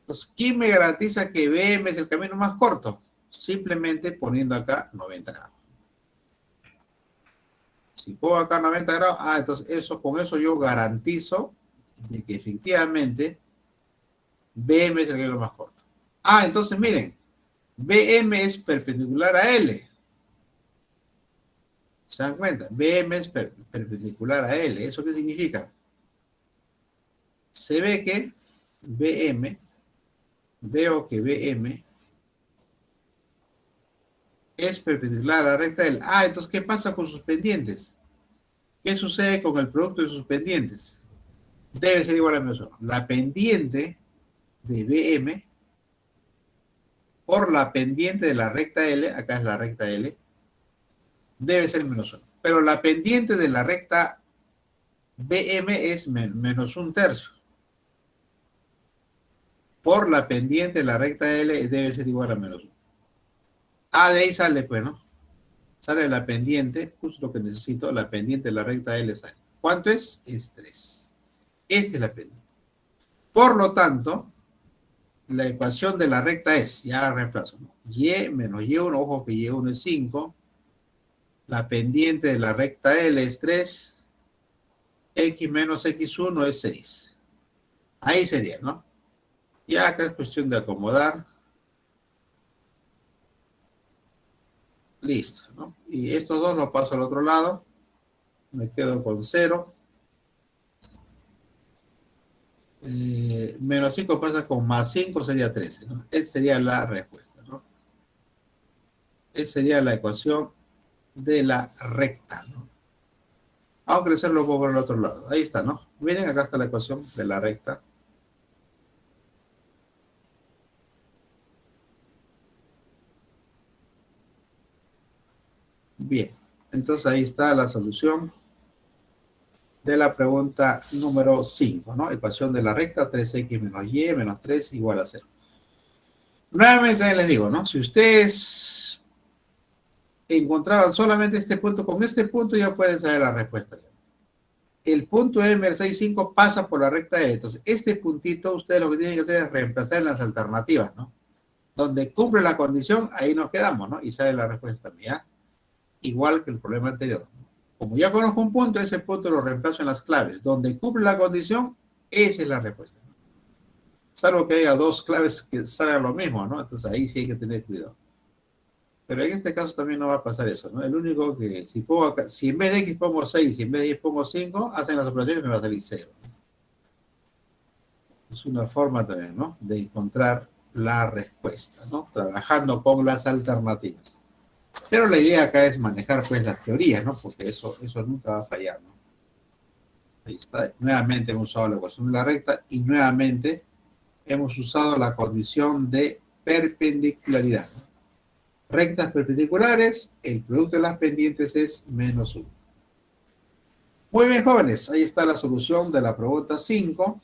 Entonces, ¿quién me garantiza que BM es el camino más corto? Simplemente poniendo acá 90 grados. Si pongo acá 90 grados, entonces con eso yo garantizo de que efectivamente BM es el camino más corto. Entonces miren, BM es perpendicular a L. ¿Se dan cuenta? BM es perpendicular a L. ¿Eso qué significa? Se ve que veo que BM es perpendicular a la recta L. Entonces, ¿qué pasa con sus pendientes? ¿Qué sucede con el producto de sus pendientes? Debe ser igual a menos 1. La pendiente de BM por la pendiente de la recta L, acá es la recta L, debe ser menos 1. Pero la pendiente de la recta BM es menos 1/3. Por la pendiente de la recta L debe ser igual a menos 1. De ahí sale, pues, ¿no? Sale la pendiente, justo lo que necesito, la pendiente de la recta L sale. ¿Cuánto es? Es 3. Esta es la pendiente. Por lo tanto, la ecuación de la recta es, ya reemplazo, ¿no? Y menos Y1, ojo que Y1 es 5. La pendiente de la recta L es 3. X menos X1 es 6. Ahí sería, ¿no? Ya acá es cuestión de acomodar. Listo, ¿no? Y estos dos los paso al otro lado. Me quedo con 0. Menos 5 pasa con más 5, sería 13, ¿no? Esa sería la respuesta, ¿no? Esa sería la ecuación de la recta, ¿no? Aunque crecerlo un poco por el otro lado. Ahí está, ¿no? Miren, acá está la ecuación de la recta. Bien, entonces ahí está la solución de la pregunta número 5, ¿no? Ecuación de la recta, 3x menos y menos 3 igual a 0. Nuevamente les digo, ¿no? Si ustedes encontraban solamente este punto, con este punto ya pueden saber la respuesta. El punto M, el 6,5, pasa por la recta L. Entonces, este puntito, ustedes lo que tienen que hacer es reemplazar en las alternativas, ¿no? Donde cumple la condición, ahí nos quedamos, ¿no? Y sale la respuesta mía. Igual que el problema anterior. Como ya conozco un punto, ese punto lo reemplazo en las claves. Donde cumple la condición, esa es la respuesta. Salvo que haya dos claves que salgan lo mismo, ¿no? Entonces ahí sí hay que tener cuidado. Pero en este caso también no va a pasar eso, ¿no? El único que, si en vez de X pongo 6, si en vez de Y pongo 5, hacen las operaciones y me va a salir 0. Es una forma también, ¿no?, de encontrar la respuesta, ¿no?, trabajando con las alternativas. Pero la idea acá es manejar, pues, las teorías, ¿no?, porque eso nunca va a fallar, ¿no? Ahí está. Nuevamente hemos usado la ecuación de la recta y nuevamente hemos usado la condición de perpendicularidad, ¿no? Rectas perpendiculares, el producto de las pendientes es -1. Muy bien, jóvenes, ahí está la solución de la pregunta 5.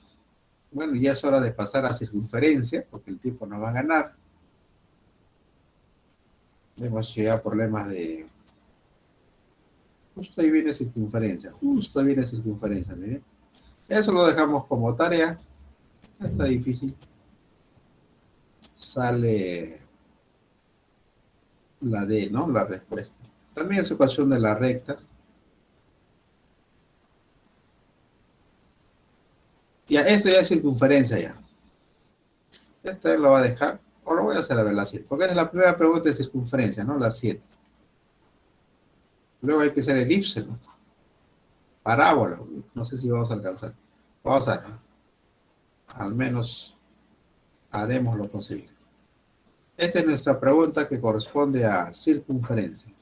Bueno, ya es hora de pasar a circunferencia, porque el tiempo nos va a ganar. Hemos llegado a problemas de... Justo ahí viene circunferencia, miren. Eso lo dejamos como tarea. Está difícil. Sale la D, ¿no?, la respuesta. También es ecuación de la recta. Ya, esto ya es circunferencia ya. Esta lo va a dejar, o lo voy a hacer a ver la 7, porque es la primera pregunta de circunferencia, ¿no?, la 7. Luego hay que hacer elipse, ¿no?, parábola, no sé si vamos a alcanzar. Vamos a ver, al menos haremos lo posible. Esta es nuestra pregunta que corresponde a circunferencia.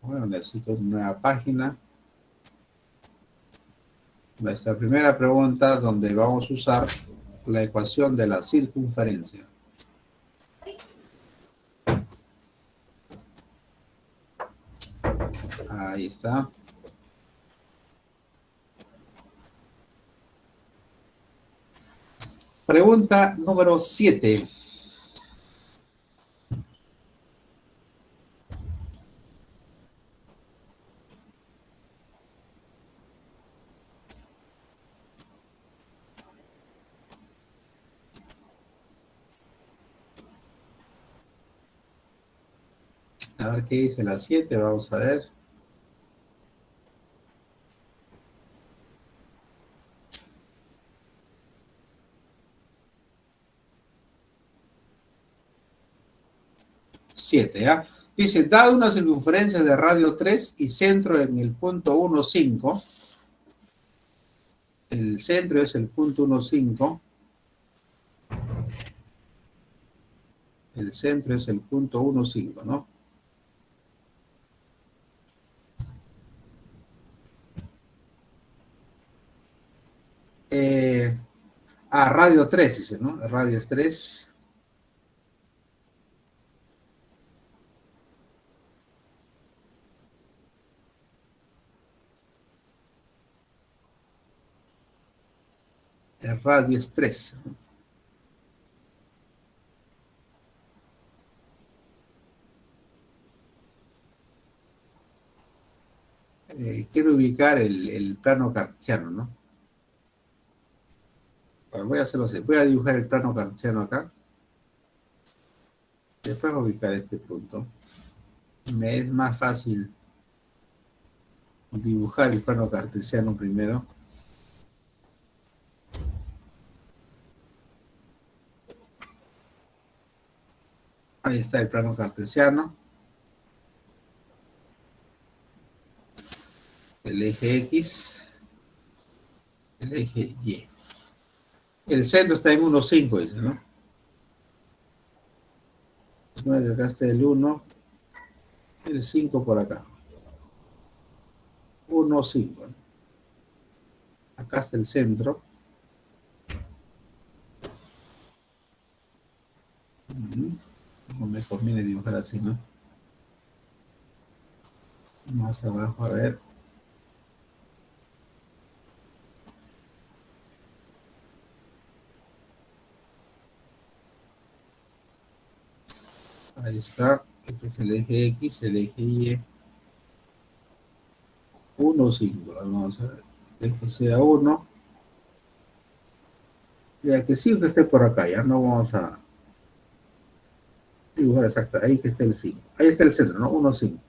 Bueno, necesito una nueva página. Nuestra primera pregunta, donde vamos a usar la ecuación de la circunferencia. Ahí está. Pregunta número 7. A ver qué dice la 7, vamos a ver. Siete, ¿ya? Dice, dado una circunferencia de radio 3 y centro en el punto 1,5, el centro es el punto 1,5, el centro es el punto 1,5, ¿no? Radio 3, dice, ¿no? Radio es 3. El radio es 3. Quiero ubicar el plano cartesiano, ¿no? Bueno, voy a hacerlo así. Voy a dibujar el plano cartesiano acá. Después voy a ubicar este punto. Me es más fácil dibujar el plano cartesiano primero. Ahí está el plano cartesiano. El eje X. El eje Y. El centro está en 1,5, dice, ¿no? Entonces, acá está el 1, el 5 por acá. 1,5. Acá está el centro. No me conviene dibujar así, ¿no? Más abajo, a ver. Ahí está. Este es el eje X, el eje Y. 1,5. Vamos a ver. Esto sea 1. Ya que siempre esté por acá, ya no vamos a dibujar exacto. Ahí que está el 5. Ahí está el centro, ¿no? 1,5.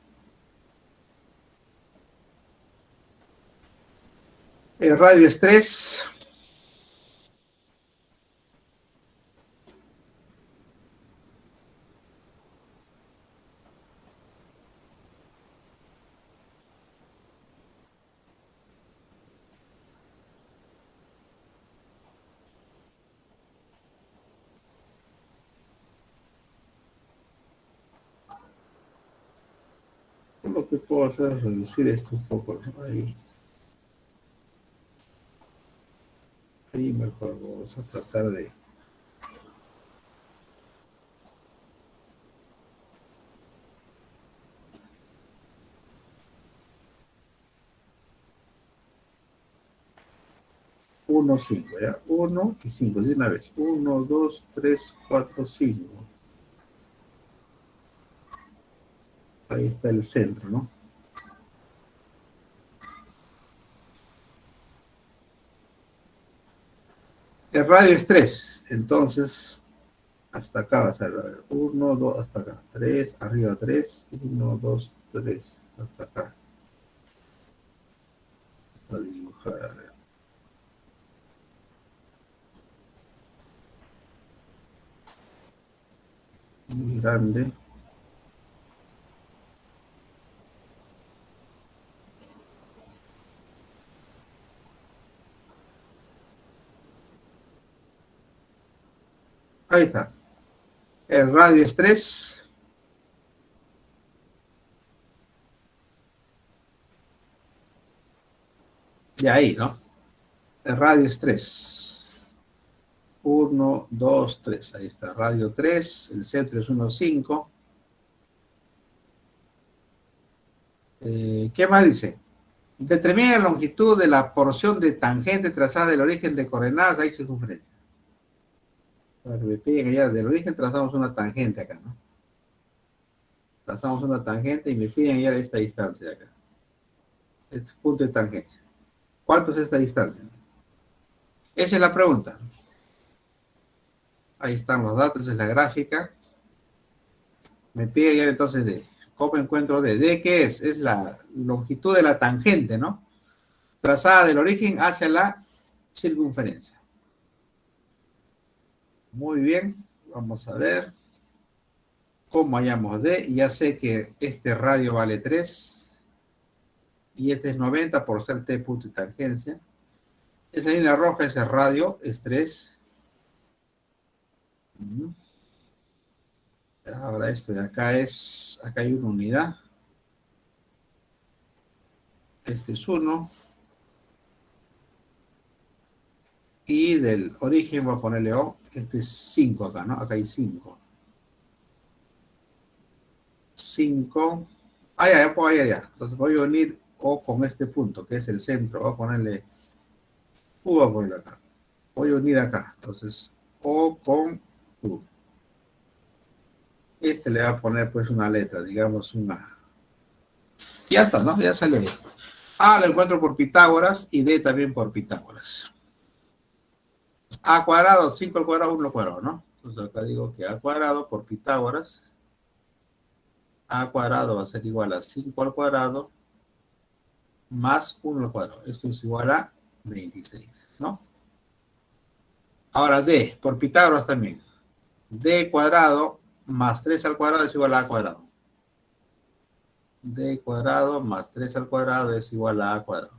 El radio es 3. Lo que puedo hacer es reducir esto un poco, ¿no? Ahí mejor vamos a tratar de... Uno, 5, ¿ya? 1 y 5, de una vez. 1, 2, 3, 4, 5. Ahí está el centro, ¿no? El radio es 3, entonces hasta acá va a ser 1, 2, hasta acá. 3, arriba 3, 1, 2, 3, hasta acá. A dibujar, a ver. Muy grande. Ahí está. El radio es 3. De ahí, ¿no? El radio es 3. 1, 2, 3. Ahí está. Radio 3. El centro es 1, 5. ¿Qué más dice? Determina la longitud de la porción de tangente trazada del origen de coordenadas a circunferencia. Para que me peguen allá, del origen trazamos una tangente acá, ¿no? Trazamos una tangente y me piden ya esta distancia de acá. Este punto de tangencia. ¿Cuánto es esta distancia? Esa es la pregunta. Ahí están los datos, esa es la gráfica. Me pide ya entonces D. ¿Cómo encuentro D? ¿D qué es? Es la longitud de la tangente, ¿no? Trazada del origen hacia la circunferencia. Muy bien. Vamos a ver cómo hallamos D. Ya sé que este radio vale 3 y este es 90 por ser T punto y tangencia. Esa línea roja, ese radio, es 3. Ahora esto de acá es, acá hay una unidad. Este es 1. Y del origen voy a ponerle O. Este es 5 acá, ¿no? Acá hay 5. 5. Ah, ya, pues ya. Entonces voy a unir O con este punto, que es el centro. Voy a ponerle U, voy a ponerle acá. Voy a unir acá. Entonces, O con U. Este le va a poner pues una letra, digamos una. Ya está, ¿no? Ya salió ahí. A lo encuentro por Pitágoras y D también por Pitágoras. A cuadrado, 5 al cuadrado, 1 al cuadrado, ¿no? Entonces acá digo que A cuadrado por Pitágoras, A cuadrado va a ser igual a 5 al cuadrado más 1 al cuadrado. Esto es igual a 26, ¿no? Ahora D, por Pitágoras también. D cuadrado más 3 al cuadrado es igual a A cuadrado. D cuadrado más 3 al cuadrado es igual a A cuadrado.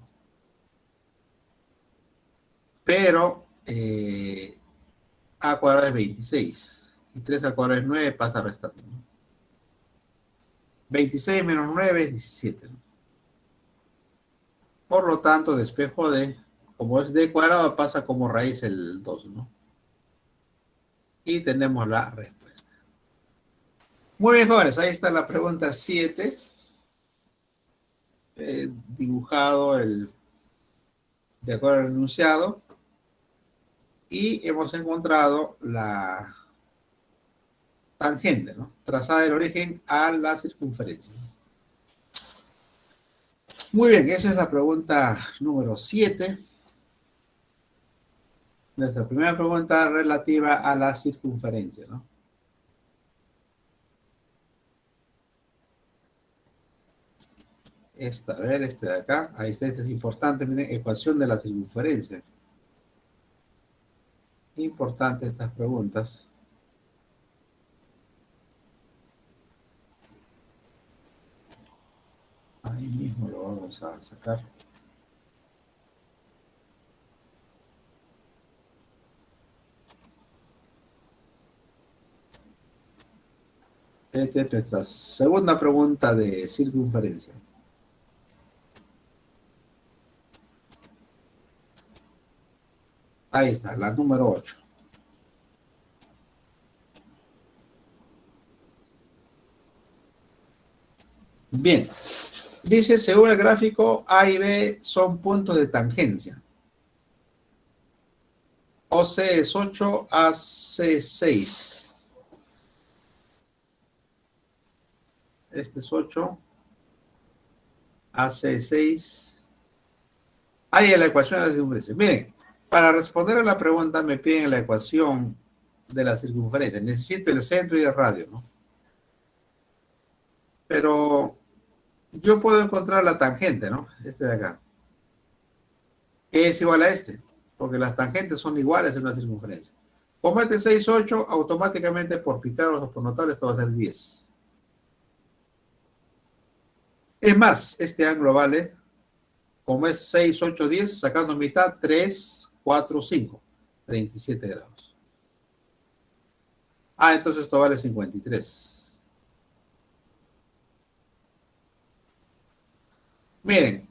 Pero A cuadrado es 26 y 3 al cuadrado es 9, pasa restando, ¿no? 26 menos 9 es 17, ¿no? Por lo tanto, despejo de, como es D cuadrado, pasa como raíz el 2, ¿no? Y tenemos la respuesta. Muy bien, jóvenes, ahí está la pregunta 7. Dibujado de acuerdo al enunciado. Y hemos encontrado la tangente, ¿no? Trazada del origen a la circunferencia. Muy bien, esa es la pregunta número 7. Nuestra primera pregunta relativa a la circunferencia, ¿no? Esta, a ver, este de acá. Ahí está, este es importante, miren, ecuación de la circunferencia. Importante estas preguntas. Ahí mismo lo vamos a sacar. Esta es nuestra segunda pregunta de circunferencia. Ahí está, la número 8. Bien, dice, según el gráfico, A y B son puntos de tangencia. OC es 8, AC 6. Este es 8, AC 6. Ahí es la ecuación de la circunferencia. Miren, para responder a la pregunta me piden la ecuación de la circunferencia. Necesito el centro y el radio, ¿no? Pero yo puedo encontrar la tangente, ¿no? Este de acá. Que es igual a este, porque las tangentes son iguales en una circunferencia. Como este 6, 8, automáticamente por Pitágoras o por notable esto va a ser 10. Es más, este ángulo vale, como es 6, 8, 10, sacando mitad, 3, 4, 5, 37 grados. Ah, entonces esto vale 53. Miren,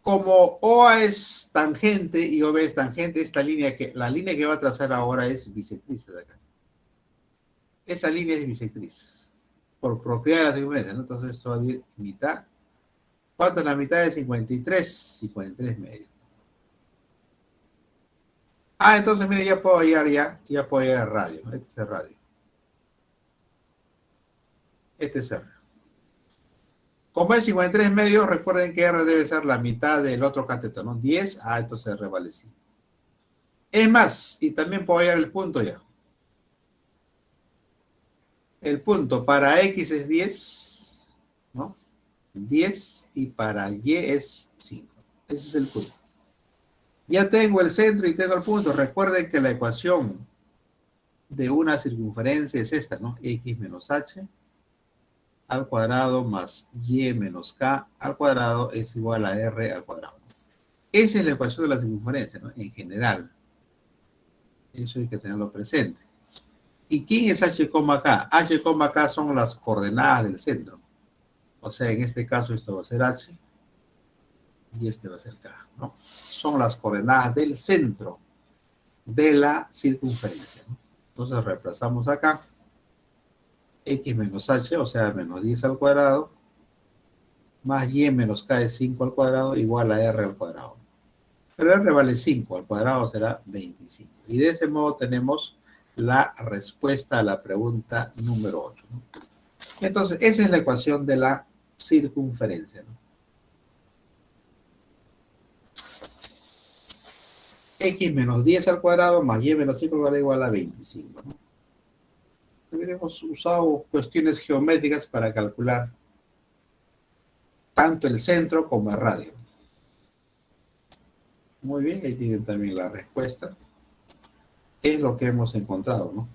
como OA es tangente y OB es tangente, la línea que va a trazar ahora es bisectriz de acá. Esa línea es bisectriz, por propiedad de la circunferencia, ¿no? Entonces esto va a ir mitad. ¿Cuánto es la mitad de 53? 53 medio. Ah, entonces mire, ya puedo hallar ya puedo hallar el radio. Este es el radio. Este es R. Como es 53 medios, recuerden que R debe ser la mitad del otro cateto, ¿no? 10, entonces R vale 5. Es más, y también puedo hallar el punto ya. El punto para X es 10, ¿no? 10 y para Y es 5. Ese es el punto. Ya tengo el centro y tengo el punto. Recuerden que la ecuación de una circunferencia es esta, ¿no? X menos H al cuadrado más Y menos K al cuadrado es igual a R al cuadrado. Esa es la ecuación de la circunferencia, ¿no? En general. Eso hay que tenerlo presente. ¿Y quién es H, K? H, K son las coordenadas del centro. O sea, en este caso esto va a ser H y este va a ser K, ¿no? Son las coordenadas del centro de la circunferencia, ¿no? Entonces reemplazamos acá X menos H, o sea, menos 10 al cuadrado, más Y menos K es 5 al cuadrado, igual a R al cuadrado. Pero R vale 5, al cuadrado será 25. Y de ese modo tenemos la respuesta a la pregunta número 8, ¿no? Entonces, esa es la ecuación de la circunferencia, ¿no? X menos 10 al cuadrado más Y menos 5 al cuadrado igual a 25, ¿no? Hemos usado cuestiones geométricas para calcular tanto el centro como el radio. Muy bien, ahí tienen también la respuesta. Es lo que hemos encontrado, ¿no?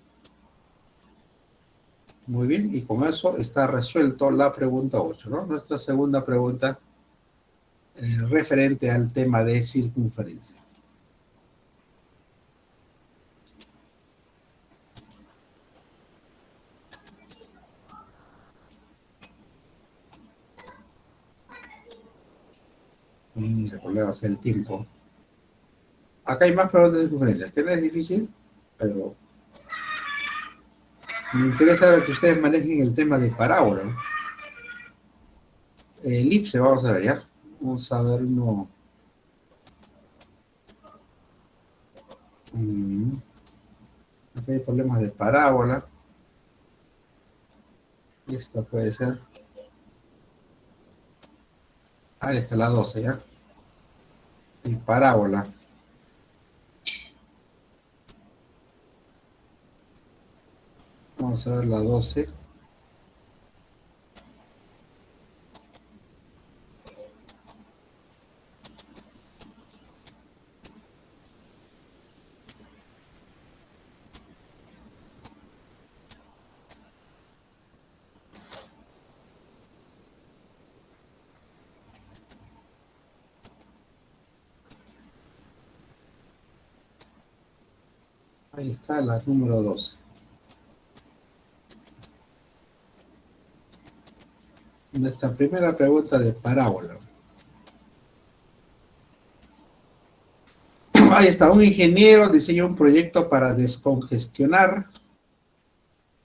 Muy bien, y con eso está resuelto la pregunta 8, ¿no? Nuestra segunda pregunta referente al tema de circunferencia. El problema es el tiempo. Acá hay más preguntas de circunferencia, que no es difícil, pero me interesa que ustedes manejen el tema de parábola, ¿no? Elipse, vamos a ver ya. Vamos a ver uno. Aquí hay problemas de parábola. Esta puede ser. Esta es la 12, ¿ya? Y parábola. Vamos a ver la 12. Ahí está la número 12. Nuestra primera pregunta de parábola. Ahí está, un ingeniero diseñó un proyecto para descongestionar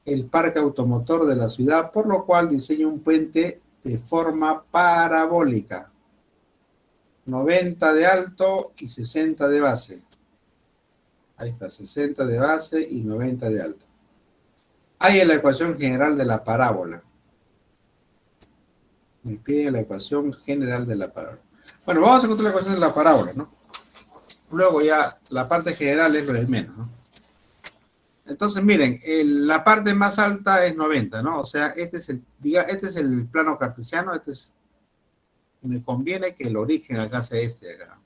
el parque automotor de la ciudad, por lo cual diseña un puente de forma parabólica, 90 de alto y 60 de base. Ahí está, 60 de base y 90 de alto. Ahí es la ecuación general de la parábola. Me pide la ecuación general de la parábola. Bueno, vamos a encontrar la ecuación de la parábola, ¿no? Luego ya la parte general es lo de menos, ¿no? Entonces, miren, la parte más alta es 90, ¿no? O sea, este es el plano cartesiano, me conviene que el origen acá sea este de acá.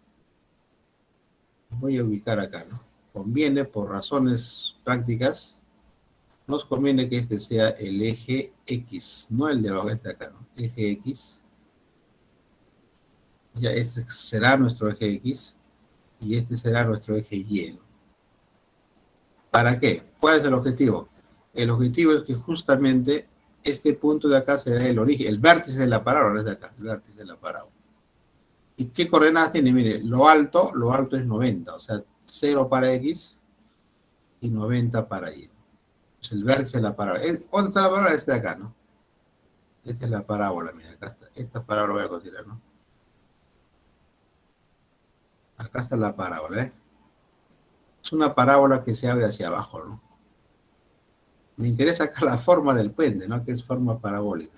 Voy a ubicar acá, ¿no? Conviene, por razones prácticas, nos conviene que este sea el eje X, no el de abajo, este de acá, ¿no? Eje X. Ya este será nuestro eje X y este será nuestro eje Y, ¿no? ¿Para qué? ¿Cuál es el objetivo? El objetivo es que justamente este punto de acá será el origen, el vértice de la parábola, no es de acá, el vértice de la parábola. ¿Y qué coordenadas tiene? Mire, lo alto es 90, o sea, 0 para X y 90 para Y. Es el vértice de la parábola. ¿Dónde está la parábola? Este de acá, ¿no? Esta es la parábola, mira, acá está. Esta parábola voy a considerar, ¿no? Acá está la parábola, ¿eh? Es una parábola que se abre hacia abajo, ¿no? Me interesa acá la forma del puente, ¿no? Que es forma parabólica.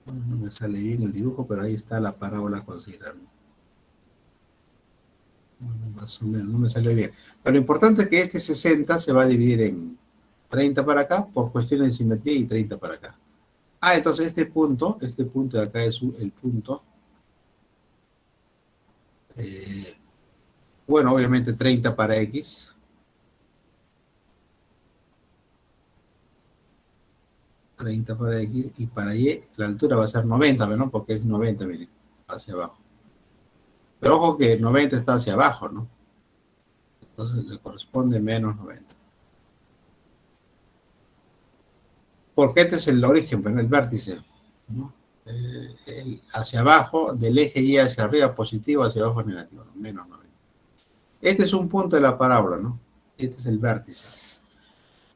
No me sale bien el dibujo, pero ahí está la parábola a considerar. Más o menos, no me salió bien. Pero lo importante es que este 60 se va a dividir en 30 para acá, por cuestiones de simetría, y 30 para acá. Ah, entonces este punto de acá es el punto. Bueno, obviamente 30 para X. 30 para X y para Y la altura va a ser 90, ¿no? Porque es 90, miren, hacia abajo. Pero ojo que 90 está hacia abajo, ¿no? Entonces le corresponde menos 90. Porque este es el origen, pero el vértice, ¿no? Hacia abajo, del eje Y hacia arriba positivo, hacia abajo negativo, ¿no? Menos 90. Este es un punto de la parábola, ¿no? Este es el vértice.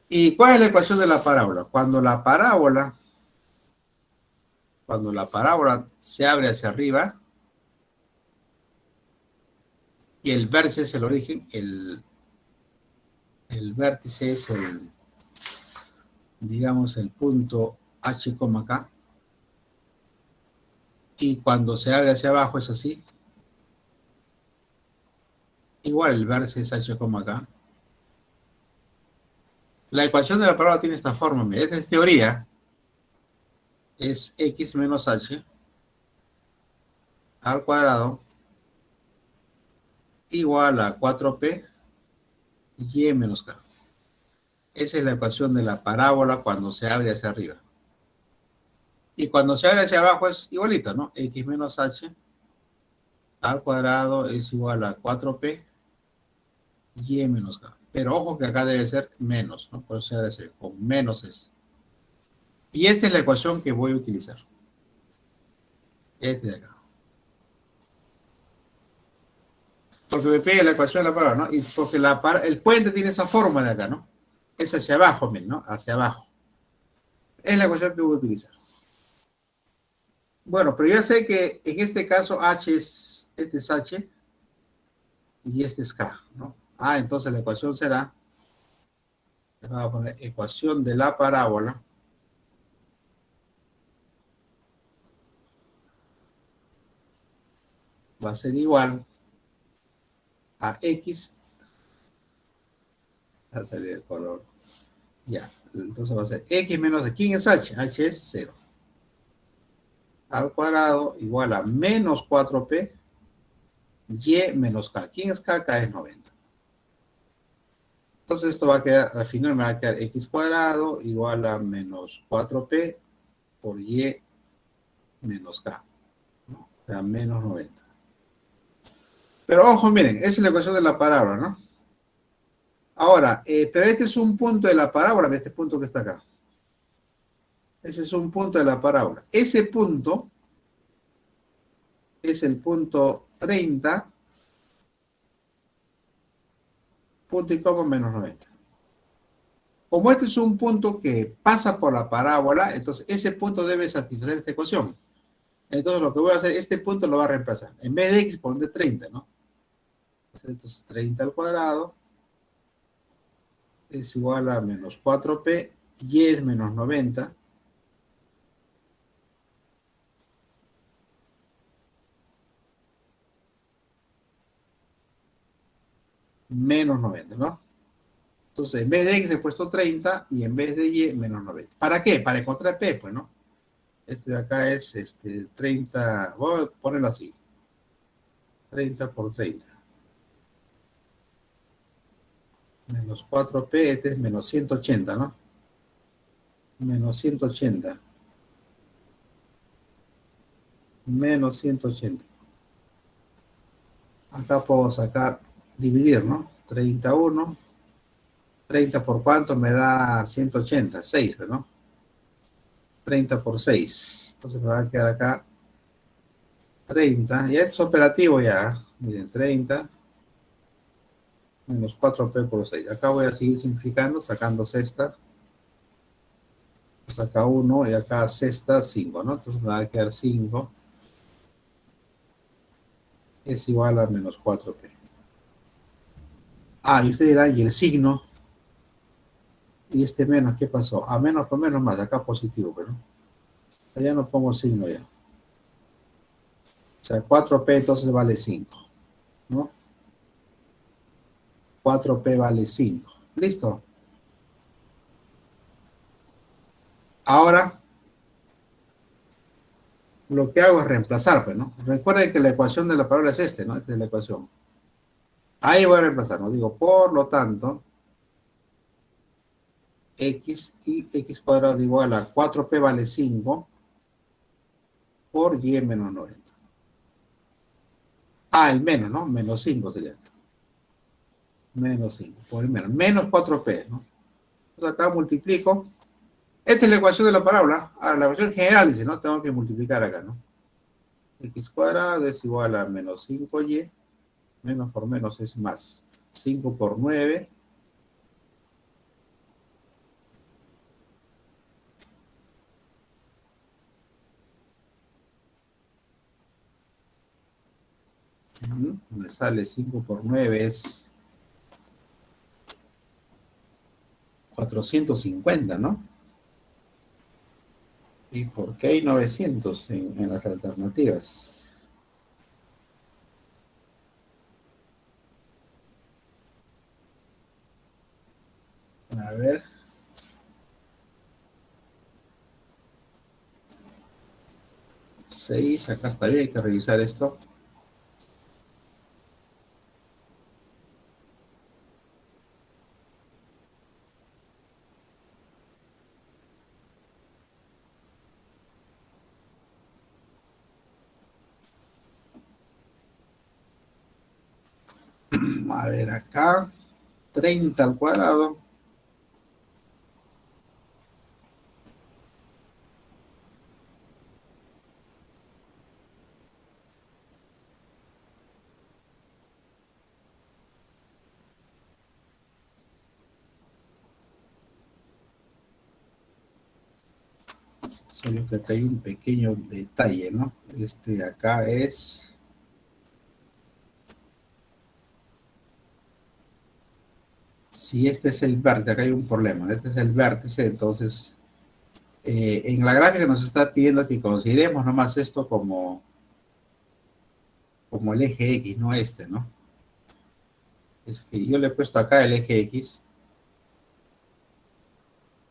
¿Y cuál es la ecuación de la parábola? Cuando la parábola se abre hacia arriba y el vértice es el origen, el vértice es digamos, el punto H, acá. Y cuando se abre hacia abajo es así. Igual el vértice es H, acá. La ecuación de la parábola tiene esta forma. Mira, esta es teoría. Es X menos H al cuadrado igual a 4P Y menos K. Esa es la ecuación de la parábola cuando se abre hacia arriba. Y cuando se abre hacia abajo es igualito, ¿no? X menos H al cuadrado es igual a 4P Y menos K. Pero ojo que acá debe ser menos, ¿no? Por eso debe ser con menos es. Y esta es la ecuación que voy a utilizar. Este de acá. Porque me pega la ecuación de la parábola, ¿no? Y porque el puente tiene esa forma de acá, ¿no? Es hacia abajo, miren, ¿no? Hacia abajo. Es la ecuación que voy a utilizar. Bueno, pero ya sé que en este caso este es H y este es K, ¿no? Ah, entonces la ecuación será, vamos a poner ecuación de la parábola va a ser igual a X, va a salir el color, ya, entonces va a ser X menos de, ¿quién es H? H es 0. Al cuadrado igual a menos 4P Y menos K. ¿Quién es K? K es 90. Entonces esto va a quedar, al final me va a quedar X cuadrado igual a menos 4P por Y menos K, ¿no? O sea, menos 90. Pero ojo, miren, esa es la ecuación de la parábola, ¿no? Ahora, pero este es un punto de la parábola, este punto que está acá. Ese es un punto de la parábola. Ese punto es el punto 30, punto y coma menos 90. Como este es un punto que pasa por la parábola, entonces ese punto debe satisfacer esta ecuación. Entonces lo que voy a hacer, este punto lo voy a reemplazar. En vez de x, pondré 30, ¿no? Entonces 30 al cuadrado es igual a menos 4p, y es menos 90. Menos 90, ¿no? Entonces, en vez de x he puesto 30 y en vez de y, menos 90. ¿Para qué? Para encontrar p, pues, ¿no? Este de acá es 30, voy a ponerlo así. 30 por 30. Menos 4p, este es menos 180, ¿no? Menos 180. Menos 180. Acá puedo sacar, dividir, ¿no? 31. 30 por cuánto me da 180, 6, ¿no? 30 por 6. Entonces me va a quedar acá 30. Ya es operativo ya. Miren, 30 menos 4p por 6. Acá voy a seguir simplificando, sacando sexta. Saca 1 y acá sexta 5, ¿no? Entonces me va a quedar 5 es igual a menos 4p. Ah, y usted dirá, ¿y el signo? Y este menos, ¿qué pasó? A menos por menos más, acá positivo, pero ya no pongo signo ya. O sea, 4p entonces vale 5, ¿no? 4p vale 5. ¿Listo? Ahora, lo que hago es reemplazar, pues, ¿no? Recuerden que la ecuación de la palabra es ¿no? Esta es la ecuación. Ahí voy a reemplazar, ¿no? Digo, por lo tanto, x y x cuadrado igual a 4p vale 5 por y menos 90. Ah, el menos, ¿no? Menos 5 sería. Menos 5, por el menos. Menos 4p, ¿no? Entonces acá multiplico. Esta es la ecuación de la parábola. Ahora, la ecuación general dice, ¿no? Tengo que multiplicar acá, ¿no? X cuadrado es igual a menos 5y. Menos por menos es más. 5 por 9. Me sale 5 por 9 es 450, ¿no? ¿Y por qué hay 900 en las alternativas? A ver. 6, acá está bien, hay que revisar esto. A ver, acá, 30 al cuadrado. Solo que acá hay un pequeño detalle, ¿no? Este de acá es... Si este es el vértice, acá hay un problema. Este es el vértice, entonces... en la gráfica nos está pidiendo que consideremos nomás esto como el eje X, no este, ¿no? Es que yo le he puesto acá el eje X,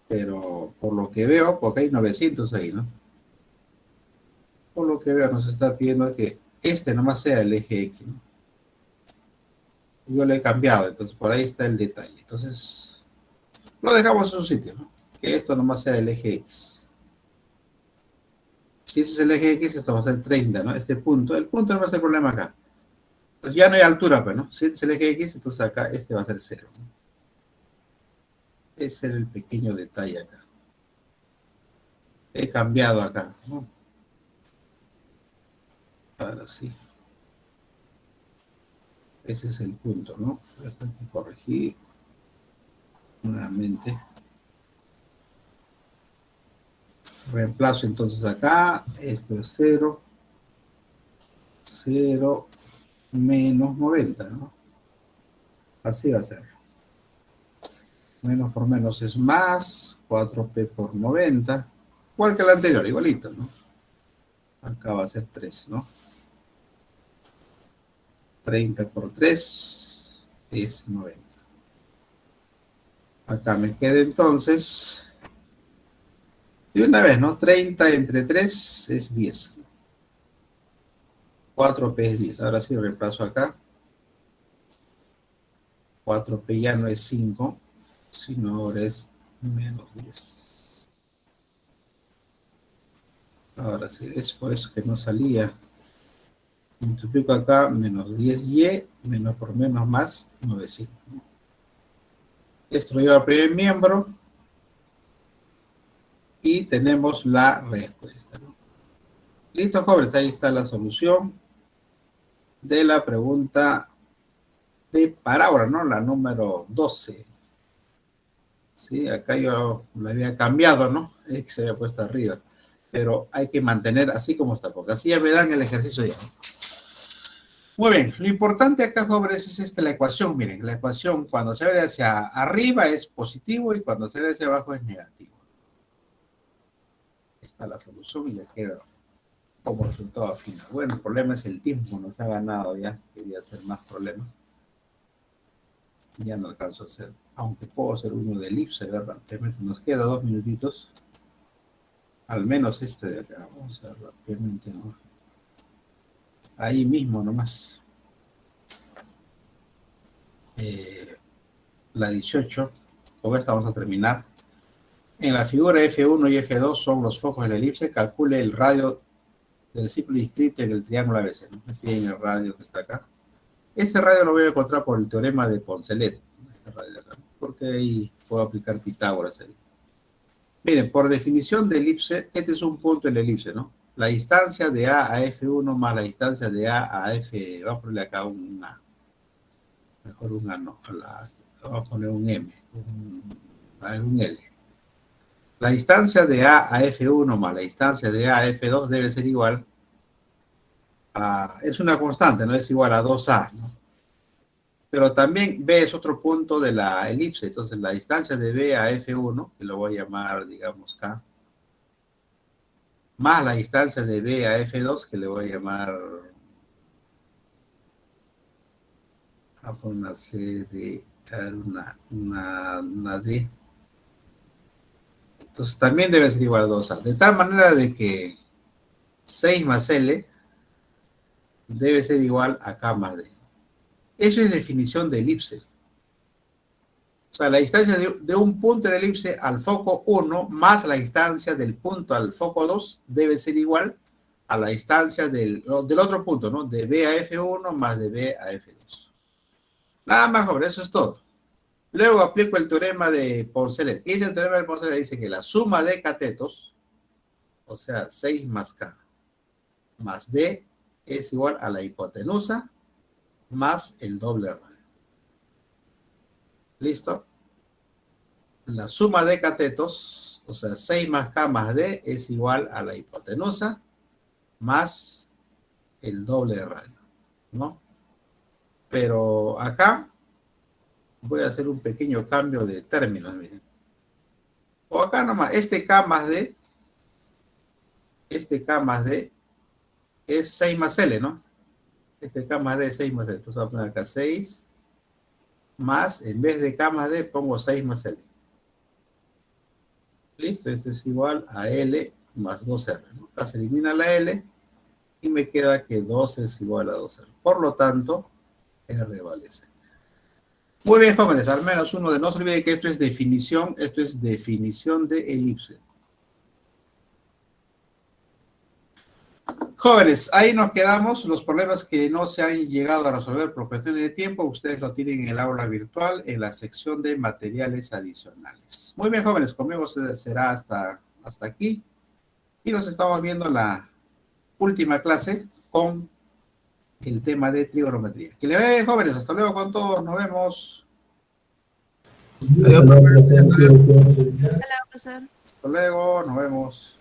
pero por lo que veo, porque hay 900 ahí, ¿no? Por lo que veo nos está pidiendo que este nomás sea el eje X, ¿no? Yo le he cambiado, entonces por ahí está el detalle. Entonces, lo dejamos en su sitio, ¿no? Que esto nomás sea el eje X. Si ese es el eje X, esto va a ser 30, ¿no? Este punto, el punto no va a ser el problema acá. Entonces ya no hay altura, pues, ¿no? Si este es el eje X, entonces acá este va a ser 0, ¿no? Ese era el pequeño detalle acá. He cambiado acá, ¿no? Ahora sí. Ese es el punto, ¿no? Hay que corregir nuevamente. Reemplazo entonces acá. Esto es 0. 0 menos 90, ¿no? Así va a ser. Menos por menos es más. 4p por 90. Igual que el anterior, igualito, ¿no? Acá va a ser 3, ¿no? 30 por 3 es 90. Acá me queda entonces, de una vez, ¿no? 30 entre 3 es 10. 4p es 10. Ahora sí reemplazo acá. 4p ya no es 5, sino ahora es menos 10. Ahora sí, es por eso que no salía. Multiplico acá, menos 10y, menos por menos más 900. Esto lo lleva al primer miembro y tenemos la respuesta, ¿no? Listo, jóvenes, ahí está la solución de la pregunta de parábola, ¿no? La número 12. Sí, acá yo la había cambiado, ¿no? Es que se había puesto arriba. Pero hay que mantener así como está, porque así ya me dan el ejercicio ya. Muy bien, lo importante acá, jóvenes, es la ecuación. Miren, la ecuación cuando se ve hacia arriba es positivo y cuando se ve hacia abajo es negativo. Está la solución y ya queda como resultado final. Bueno, el problema es el tiempo, nos ha ganado ya. Quería hacer más problemas. Ya no alcanzo a hacer, aunque puedo hacer uno de elipse, ¿verdad? Rápidamente nos queda 2 minutitos. Al menos este de acá. Vamos a ver rápidamente, ¿no? Ahí mismo nomás. La 18. Con esta vamos a terminar. En la figura F1 y F2 son los focos de la elipse. Calcule el radio del círculo inscrito en el triángulo ABC, ¿no? Tienen el radio que está acá. Este radio lo voy a encontrar por el teorema de Poncelet. Este radio de acá, porque ahí puedo aplicar Pitágoras ahí. Miren, por definición de elipse, este es un punto en la elipse, ¿no? La distancia de A a F1 más la distancia de A a F, vamos a ponerle acá un A. Mejor un A no, vamos a poner un M, un L. La distancia de A a F1 más la distancia de A a F2 debe ser igual a, es una constante, no es igual a 2A, ¿no? Pero también B es otro punto de la elipse, entonces la distancia de B a F1, que lo voy a llamar, digamos, K, más la distancia de B a F2, que le voy a llamar una C de una D. Entonces también debe ser igual a 2A. De tal manera de que 6 más L debe ser igual a K más D. Eso es definición de elipse. O sea, la distancia de un punto en la elipse al foco 1 más la distancia del punto al foco 2 debe ser igual a la distancia del otro punto, ¿no? De B a F1 más de B a F2. Nada más, sobre eso es todo. Luego aplico el teorema de Poncelet. ¿Qué dice el teorema de Poncelet? Dice que la suma de catetos, o sea, 6 más K más D, es igual a la hipotenusa más el doble radio. ¿Listo? La suma de catetos, o sea, 6 más K más D, es igual a la hipotenusa más el doble de radio, ¿no? Pero acá voy a hacer un pequeño cambio de términos, miren. O acá nomás, este K más D es 6 más L, ¿no? Este K más D es 6 más L. Entonces voy a poner acá 6 más, en vez de K más D, pongo 6 más L. Listo, esto es igual a L más 2R, ¿no? Acá se elimina la L y me queda que 2 es igual a 2R. Por lo tanto, R vale 6. Muy bien, jóvenes, al menos uno de no se olvide que esto es definición de elipse. Jóvenes, ahí nos quedamos. Los problemas que no se han llegado a resolver por cuestiones de tiempo, ustedes lo tienen en el aula virtual, en la sección de materiales adicionales. Muy bien, jóvenes, conmigo será hasta aquí. Y nos estamos viendo en la última clase con el tema de trigonometría. Que le vaya bien, jóvenes. Hasta luego con todos. Nos vemos. Adiós, profesor. Hola, profesor. Hasta luego. Nos vemos.